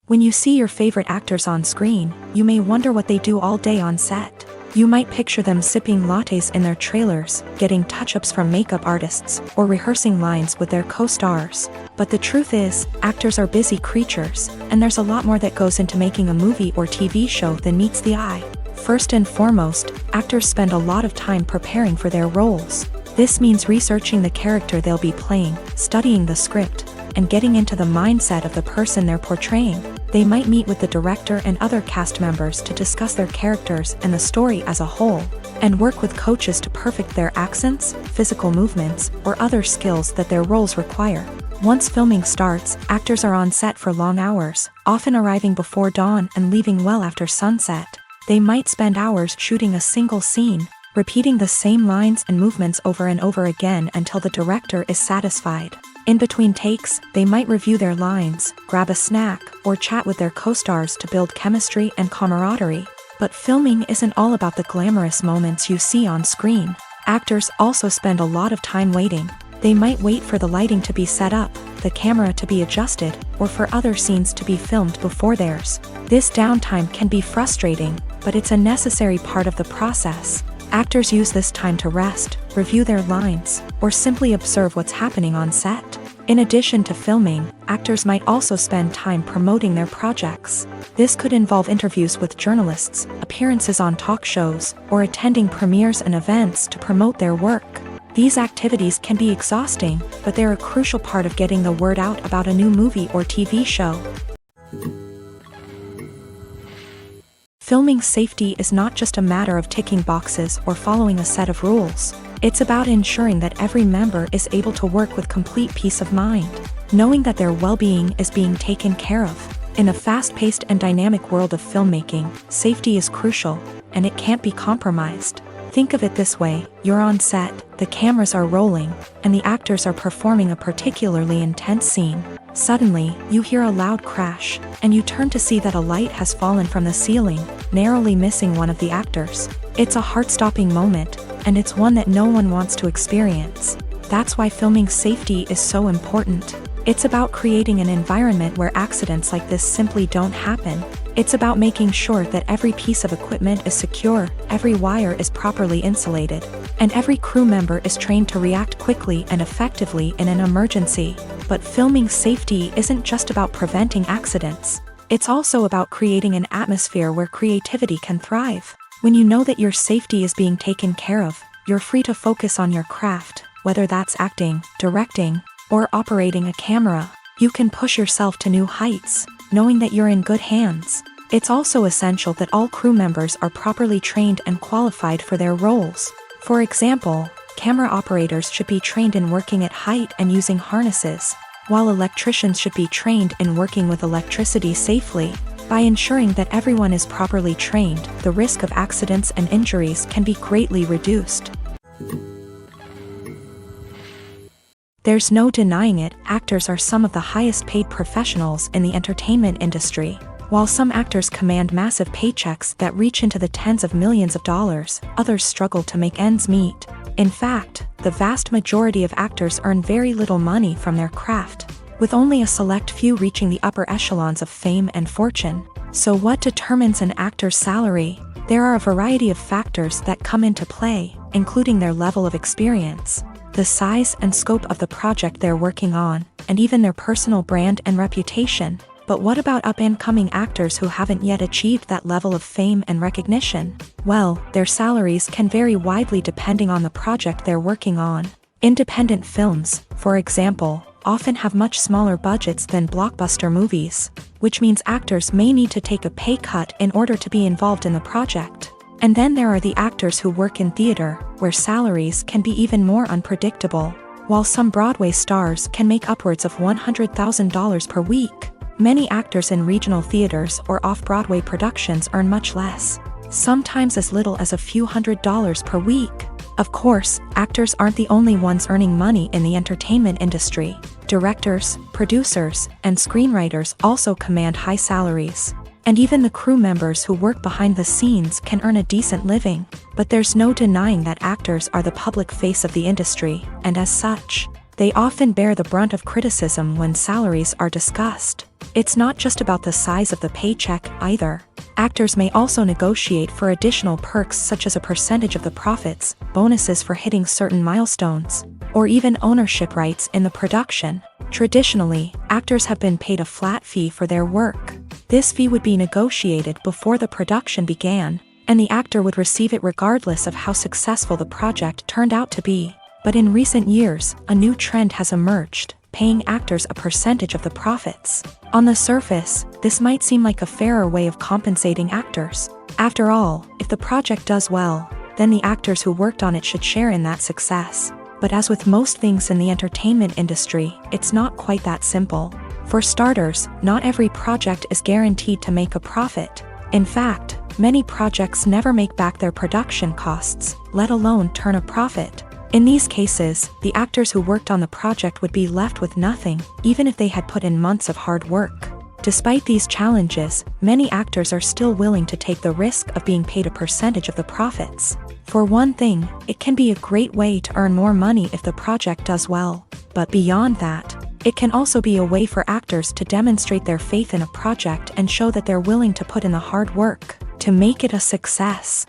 When you see your favorite actors on screen, you may wonder what they do all day on set. You might picture them sipping lattes in their trailers, getting touch-ups from makeup artists, or rehearsing lines with their co-stars. But the truth is, actors are busy creatures, and there's a lot more that goes into making a movie or TV show than meets the eye. First and foremost, actors spend a lot of time preparing for their roles. This means researching the character they'll be playing, studying the script, and getting into the mindset of the person they're portraying. They might meet with the director and other cast members to discuss their characters and the story as a whole, and work with coaches to perfect their accents, physical movements, or other skills that their roles require. Once filming starts, actors are on set for long hours, often arriving before dawn and leaving well after sunset. They might spend hours shooting a single scene, repeating the same lines and movements over and over again until the director is satisfied. In between takes, they might review their lines, grab a snack, or chat with their co-stars to build chemistry and camaraderie. But filming isn't all about the glamorous moments you see on screen. Actors also spend a lot of time waiting. They might wait for the lighting to be set up, the camera to be adjusted, or for other scenes to be filmed before theirs. This downtime can be frustrating, but it's a necessary part of the process. Actors use this time to rest, review their lines, or simply observe what's happening on set. In addition to filming, actors might also spend time promoting their projects. This could involve interviews with journalists, appearances on talk shows, or attending premieres and events to promote their work. These activities can be exhausting, but they're a crucial part of getting the word out about a new movie or TV show. Filming safety is not just a matter of ticking boxes or following a set of rules. It's about ensuring that every member is able to work with complete peace of mind, knowing that their well-being is being taken care of. In a fast-paced and dynamic world of filmmaking, safety is crucial, and it can't be compromised. Think of it this way: you're on set, the cameras are rolling, and the actors are performing a particularly intense scene. Suddenly, you hear a loud crash, and you turn to see that a light has fallen from the ceiling, narrowly missing one of the actors. It's a heart-stopping moment, and it's one that no one wants to experience. That's why filming safety is so important. It's about creating an environment where accidents like this simply don't happen. It's about making sure that every piece of equipment is secure, every wire is properly insulated, and every crew member is trained to react quickly and effectively in an emergency. But filming safety isn't just about preventing accidents. It's also about creating an atmosphere where creativity can thrive. When you know that your safety is being taken care of, you're free to focus on your craft, whether that's acting, directing, or operating a camera. You can push yourself to new heights, knowing that you're in good hands. It's also essential that all crew members are properly trained and qualified for their roles. For example, camera operators should be trained in working at height and using harnesses, while electricians should be trained in working with electricity safely. By ensuring that everyone is properly trained, the risk of accidents and injuries can be greatly reduced. There's no denying it, actors are some of the highest paid professionals in the entertainment industry. While some actors command massive paychecks that reach into the tens of millions of dollars, others struggle to make ends meet. In fact, the vast majority of actors earn very little money from their craft, with only a select few reaching the upper echelons of fame and fortune. So what determines an actor's salary? There are a variety of factors that come into play, including their level of experience, the size and scope of the project they're working on, and even their personal brand and reputation. But what about up-and-coming actors who haven't yet achieved that level of fame and recognition? Well, their salaries can vary widely depending on the project they're working on. Independent films, for example, often have much smaller budgets than blockbuster movies, which means actors may need to take a pay cut in order to be involved in the project. And then there are the actors who work in theater, where salaries can be even more unpredictable. While some Broadway stars can make upwards of $100,000 per week, many actors in regional theaters or off-Broadway productions earn much less, sometimes as little as a few $100s per week. Of course, actors aren't the only ones earning money in the entertainment industry. Directors, producers, and screenwriters also command high salaries. And even the crew members who work behind the scenes can earn a decent living. But there's no denying that actors are the public face of the industry, and as such, they often bear the brunt of criticism when salaries are discussed. It's not just about the size of the paycheck either. Actors may also negotiate for additional perks such as a percentage of the profits, bonuses for hitting certain milestones, or even ownership rights in the production. Traditionally, actors have been paid a flat fee for their work. This fee would be negotiated before the production began, and the actor would receive it regardless of how successful the project turned out to be. But in recent years, a new trend has emerged, paying actors a percentage of the profits. On the surface, this might seem like a fairer way of compensating actors. After all, if the project does well, then the actors who worked on it should share in that success. But as with most things in the entertainment industry, it's not quite that simple. For starters, not every project is guaranteed to make a profit. In fact, many projects never make back their production costs, let alone turn a profit. In these cases, the actors who worked on the project would be left with nothing, even if they had put in months of hard work. Despite these challenges, many actors are still willing to take the risk of being paid a percentage of the profits. For one thing, it can be a great way to earn more money if the project does well. But beyond that, it can also be a way for actors to demonstrate their faith in a project and show that they're willing to put in the hard work to make it a success.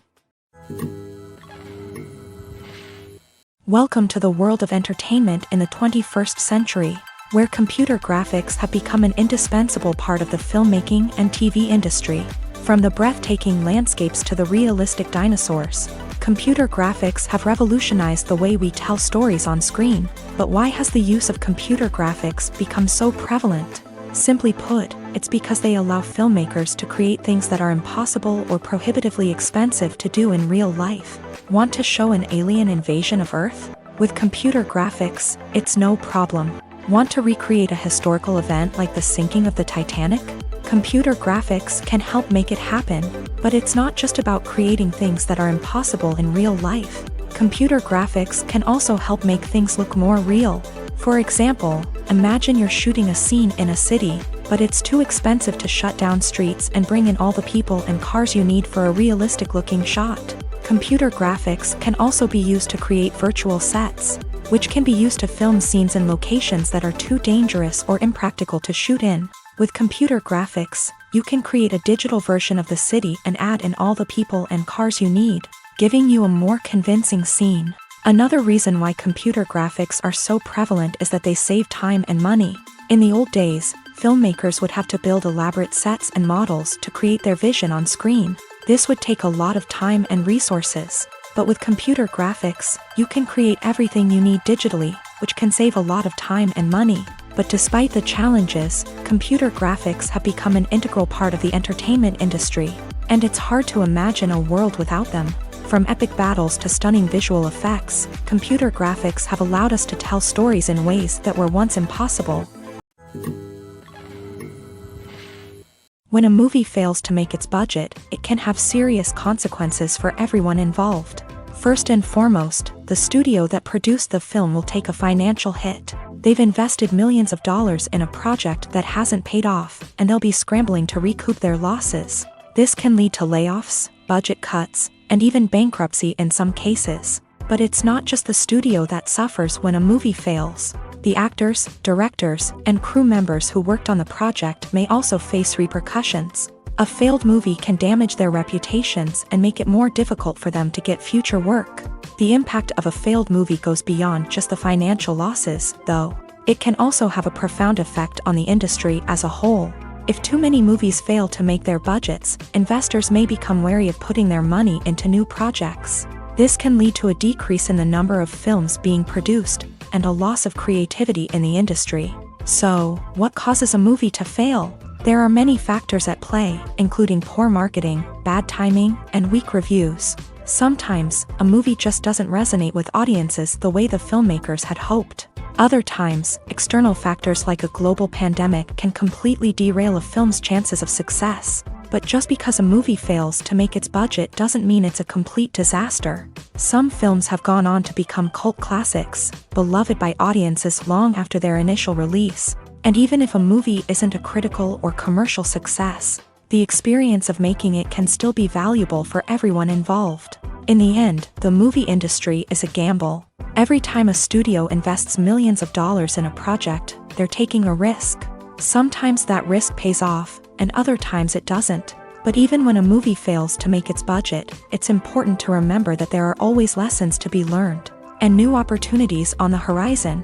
Welcome to the world of entertainment in the 21st century, where computer graphics have become an indispensable part of the filmmaking and TV industry. From the breathtaking landscapes to the realistic dinosaurs, computer graphics have revolutionized the way we tell stories on screen. But why has the use of computer graphics become so prevalent? Simply put, it's because they allow filmmakers to create things that are impossible or prohibitively expensive to do in real life. Want to show an alien invasion of Earth? With computer graphics, it's no problem. Want to recreate a historical event like the sinking of the Titanic? Computer graphics can help make it happen. But it's not just about creating things that are impossible in real life. Computer graphics can also help make things look more real. For example, imagine you're shooting a scene in a city, but it's too expensive to shut down streets and bring in all the people and cars you need for a realistic-looking shot. Computer graphics can also be used to create virtual sets, which can be used to film scenes in locations that are too dangerous or impractical to shoot in. With computer graphics, you can create a digital version of the city and add in all the people and cars you need, giving you a more convincing scene. Another reason why computer graphics are so prevalent is that they save time and money. In the old days, filmmakers would have to build elaborate sets and models to create their vision on screen. This would take a lot of time and resources. But with computer graphics, you can create everything you need digitally, which can save a lot of time and money. But despite the challenges, computer graphics have become an integral part of the entertainment industry, and it's hard to imagine a world without them. From epic battles to stunning visual effects, computer graphics have allowed us to tell stories in ways that were once impossible. When a movie fails to make its budget, it can have serious consequences for everyone involved. First and foremost, the studio that produced the film will take a financial hit. They've invested millions of dollars in a project that hasn't paid off, and they'll be scrambling to recoup their losses. This can lead to layoffs, budget cuts, and even bankruptcy in some cases. But it's not just the studio that suffers when a movie fails. The actors, directors, and crew members who worked on the project may also face repercussions. A failed movie can damage their reputations and make it more difficult for them to get future work. The impact of a failed movie goes beyond just the financial losses, though. It can also have a profound effect on the industry as a whole. If too many movies fail to make their budgets, investors may become wary of putting their money into new projects. This can lead to a decrease in the number of films being produced, and a loss of creativity in the industry. So, what causes a movie to fail? There are many factors at play, including poor marketing, bad timing, and weak reviews. Sometimes, a movie just doesn't resonate with audiences the way the filmmakers had hoped. Other times, external factors like a global pandemic can completely derail a film's chances of success. But just because a movie fails to make its budget doesn't mean it's a complete disaster. Some films have gone on to become cult classics, beloved by audiences long after their initial release. And even if a movie isn't a critical or commercial success, the experience of making it can still be valuable for everyone involved. In the end, the movie industry is a gamble. Every time a studio invests millions of dollars in a project, they're taking a risk. Sometimes that risk pays off, and other times it doesn't. But even when a movie fails to make its budget, it's important to remember that there are always lessons to be learned, and new opportunities on the horizon.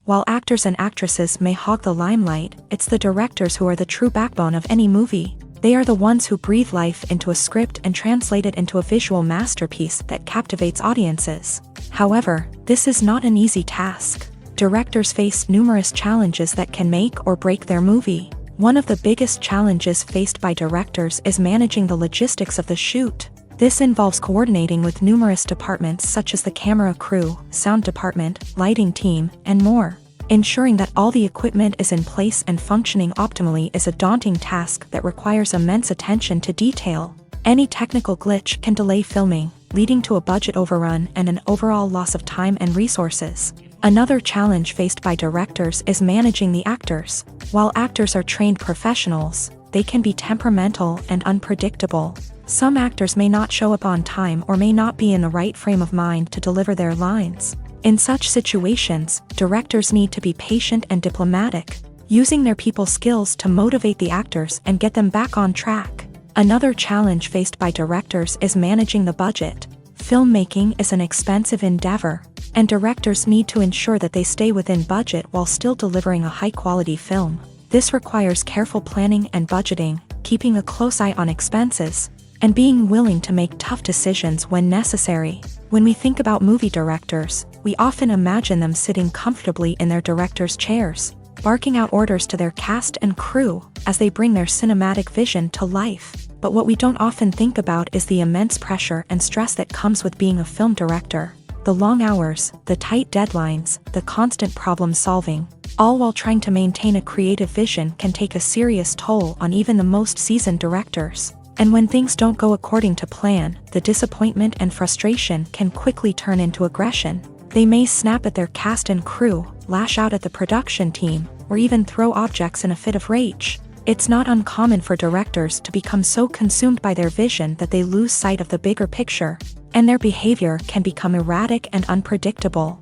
While actors and actresses may hog the limelight, it's the directors who are the true backbone of any movie. They are the ones who breathe life into a script and translate it into a visual masterpiece that captivates audiences. However, this is not an easy task. Directors face numerous challenges that can make or break their movie. One of the biggest challenges faced by directors is managing the logistics of the shoot. This involves coordinating with numerous departments such as the camera crew, sound department, lighting team, and more. Ensuring that all the equipment is in place and functioning optimally is a daunting task that requires immense attention to detail. Any technical glitch can delay filming, leading to a budget overrun and an overall loss of time and resources. Another challenge faced by directors is managing the actors. While actors are trained professionals, they can be temperamental and unpredictable. Some actors may not show up on time or may not be in the right frame of mind to deliver their lines. In such situations, directors need to be patient and diplomatic, using their people skills to motivate the actors and get them back on track. Another challenge faced by directors is managing the budget. Filmmaking is an expensive endeavor, and directors need to ensure that they stay within budget while still delivering a high-quality film. This requires careful planning and budgeting, keeping a close eye on expenses, and being willing to make tough decisions when necessary. When we think about movie directors, we often imagine them sitting comfortably in their director's chairs, barking out orders to their cast and crew as they bring their cinematic vision to life. But what we don't often think about is the immense pressure and stress that comes with being a film director. The long hours, the tight deadlines, the constant problem solving, all while trying to maintain a creative vision can take a serious toll on even the most seasoned directors. And when things don't go according to plan, the disappointment and frustration can quickly turn into aggression. They may snap at their cast and crew, lash out at the production team, or even throw objects in a fit of rage. It's not uncommon for directors to become so consumed by their vision that they lose sight of the bigger picture, and their behavior can become erratic and unpredictable.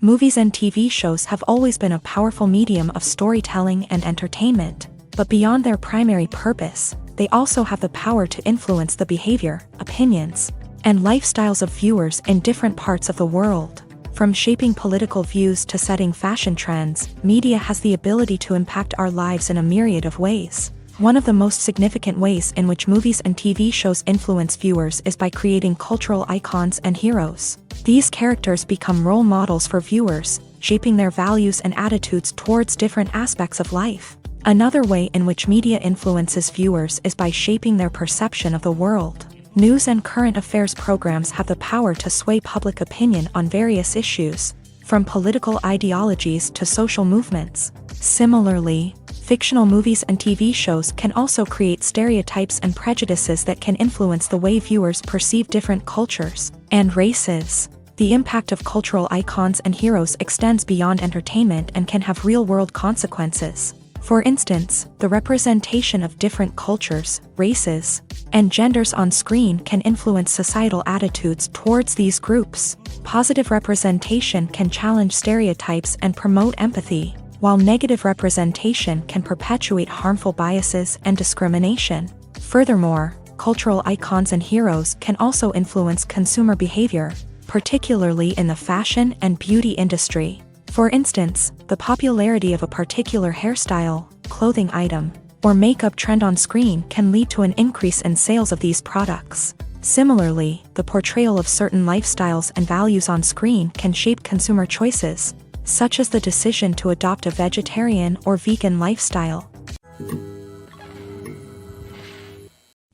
Movies and TV shows have always been a powerful medium of storytelling and entertainment. But beyond their primary purpose, they also have the power to influence the behavior, opinions, and lifestyles of viewers in different parts of the world. From shaping political views to setting fashion trends, media has the ability to impact our lives in a myriad of ways. One of the most significant ways in which movies and TV shows influence viewers is by creating cultural icons and heroes. These characters become role models for viewers, shaping their values and attitudes towards different aspects of life. Another way in which media influences viewers is by shaping their perception of the world. News and current affairs programs have the power to sway public opinion on various issues, from political ideologies to social movements. Similarly, Fictional movies and TV shows can also create stereotypes and prejudices that can influence the way viewers perceive different cultures and races. The impact of cultural icons and heroes extends beyond entertainment and can have real-world consequences. For instance, the representation of different cultures, races, and genders on screen can influence societal attitudes towards these groups. Positive representation can challenge stereotypes and promote empathy, while negative representation can perpetuate harmful biases and discrimination. Furthermore, cultural icons and heroes can also influence consumer behavior, particularly in the fashion and beauty industry. For instance, the popularity of a particular hairstyle, clothing item, or makeup trend on screen can lead to an increase in sales of these products. Similarly, the portrayal of certain lifestyles and values on screen can shape consumer choices, such as the decision to adopt a vegetarian or vegan lifestyle.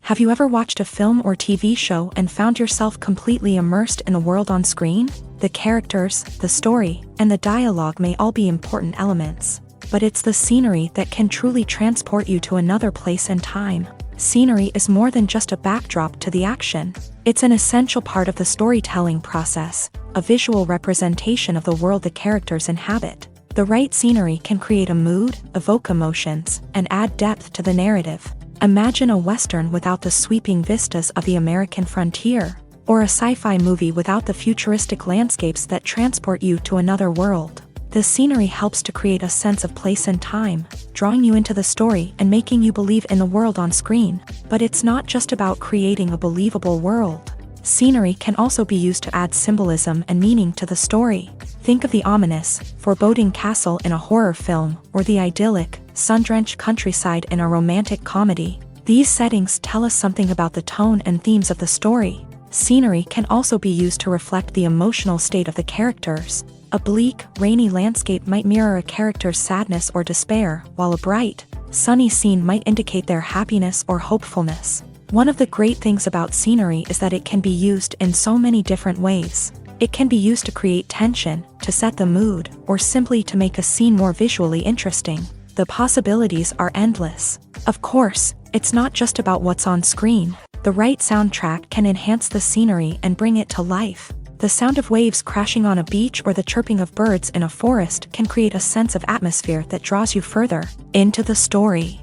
Have you ever watched a film or TV show and found yourself completely immersed in the world on screen? The characters, the story, and the dialogue may all be important elements, but it's the scenery that can truly transport you to another place and time. Scenery is more than just a backdrop to the action. It's an essential part of the storytelling process, a visual representation of the world the characters inhabit. The right scenery can create a mood, evoke emotions, and add depth to the narrative. Imagine a Western without the sweeping vistas of the American frontier, or a sci-fi movie without the futuristic landscapes that transport you to another world. The scenery helps to create a sense of place and time, drawing you into the story and making you believe in the world on screen. But it's not just about creating a believable world. Scenery can also be used to add symbolism and meaning to the story. Think of the ominous, foreboding castle in a horror film, or the idyllic, sun-drenched countryside in a romantic comedy. These settings tell us something about the tone and themes of the story. Scenery can also be used to reflect the emotional state of the characters. A bleak, rainy landscape might mirror a character's sadness or despair, while a bright, sunny scene might indicate their happiness or hopefulness. One of the great things about scenery is that it can be used in so many different ways. It can be used to create tension, to set the mood, or simply to make a scene more visually interesting. The possibilities are endless. Of course, it's not just about what's on screen. The right soundtrack can enhance the scenery and bring it to life. The sound of waves crashing on a beach or the chirping of birds in a forest can create a sense of atmosphere that draws you further into the story.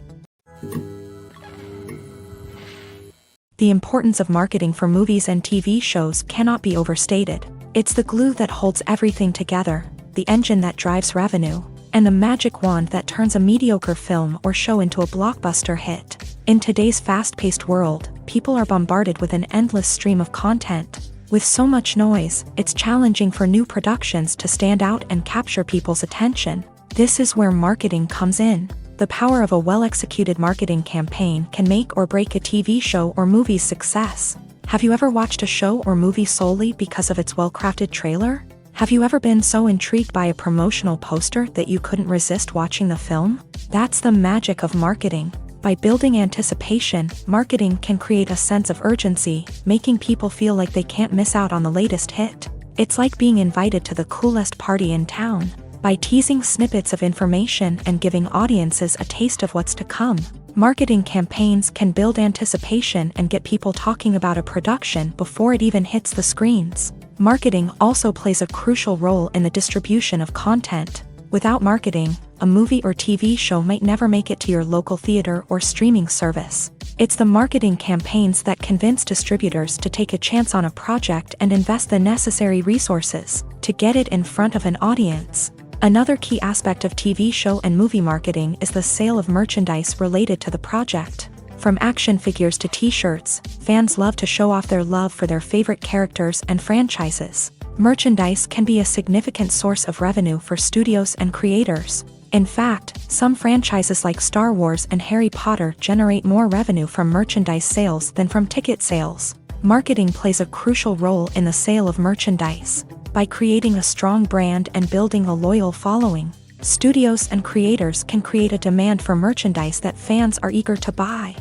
The importance of marketing for movies and TV shows cannot be overstated. It's the glue that holds everything together, the engine that drives revenue, and the magic wand that turns a mediocre film or show into a blockbuster hit. In today's fast-paced world, people are bombarded with an endless stream of content. With so much noise, it's challenging for new productions to stand out and capture people's attention. This is where marketing comes in. The power of a well-executed marketing campaign can make or break a TV show or movie's success. Have you ever watched a show or movie solely because of its well-crafted trailer? Have you ever been so intrigued by a promotional poster that you couldn't resist watching the film? That's the magic of marketing. By building anticipation, marketing can create a sense of urgency, making people feel like they can't miss out on the latest hit. It's like being invited to the coolest party in town. By teasing snippets of information and giving audiences a taste of what's to come, marketing campaigns can build anticipation and get people talking about a production before it even hits the screens. Marketing also plays a crucial role in the distribution of content. Without marketing, a movie or TV show might never make it to your local theater or streaming service. It's the marketing campaigns that convince distributors to take a chance on a project and invest the necessary resources to get it in front of an audience. Another key aspect of TV show and movie marketing is the sale of merchandise related to the project. From action figures to t-shirts, fans love to show off their love for their favorite characters and franchises. Merchandise can be a significant source of revenue for studios and creators. In fact, some franchises like Star Wars and Harry Potter generate more revenue from merchandise sales than from ticket sales. Marketing plays a crucial role in the sale of merchandise. By creating a strong brand and building a loyal following, studios and creators can create a demand for merchandise that fans are eager to buy.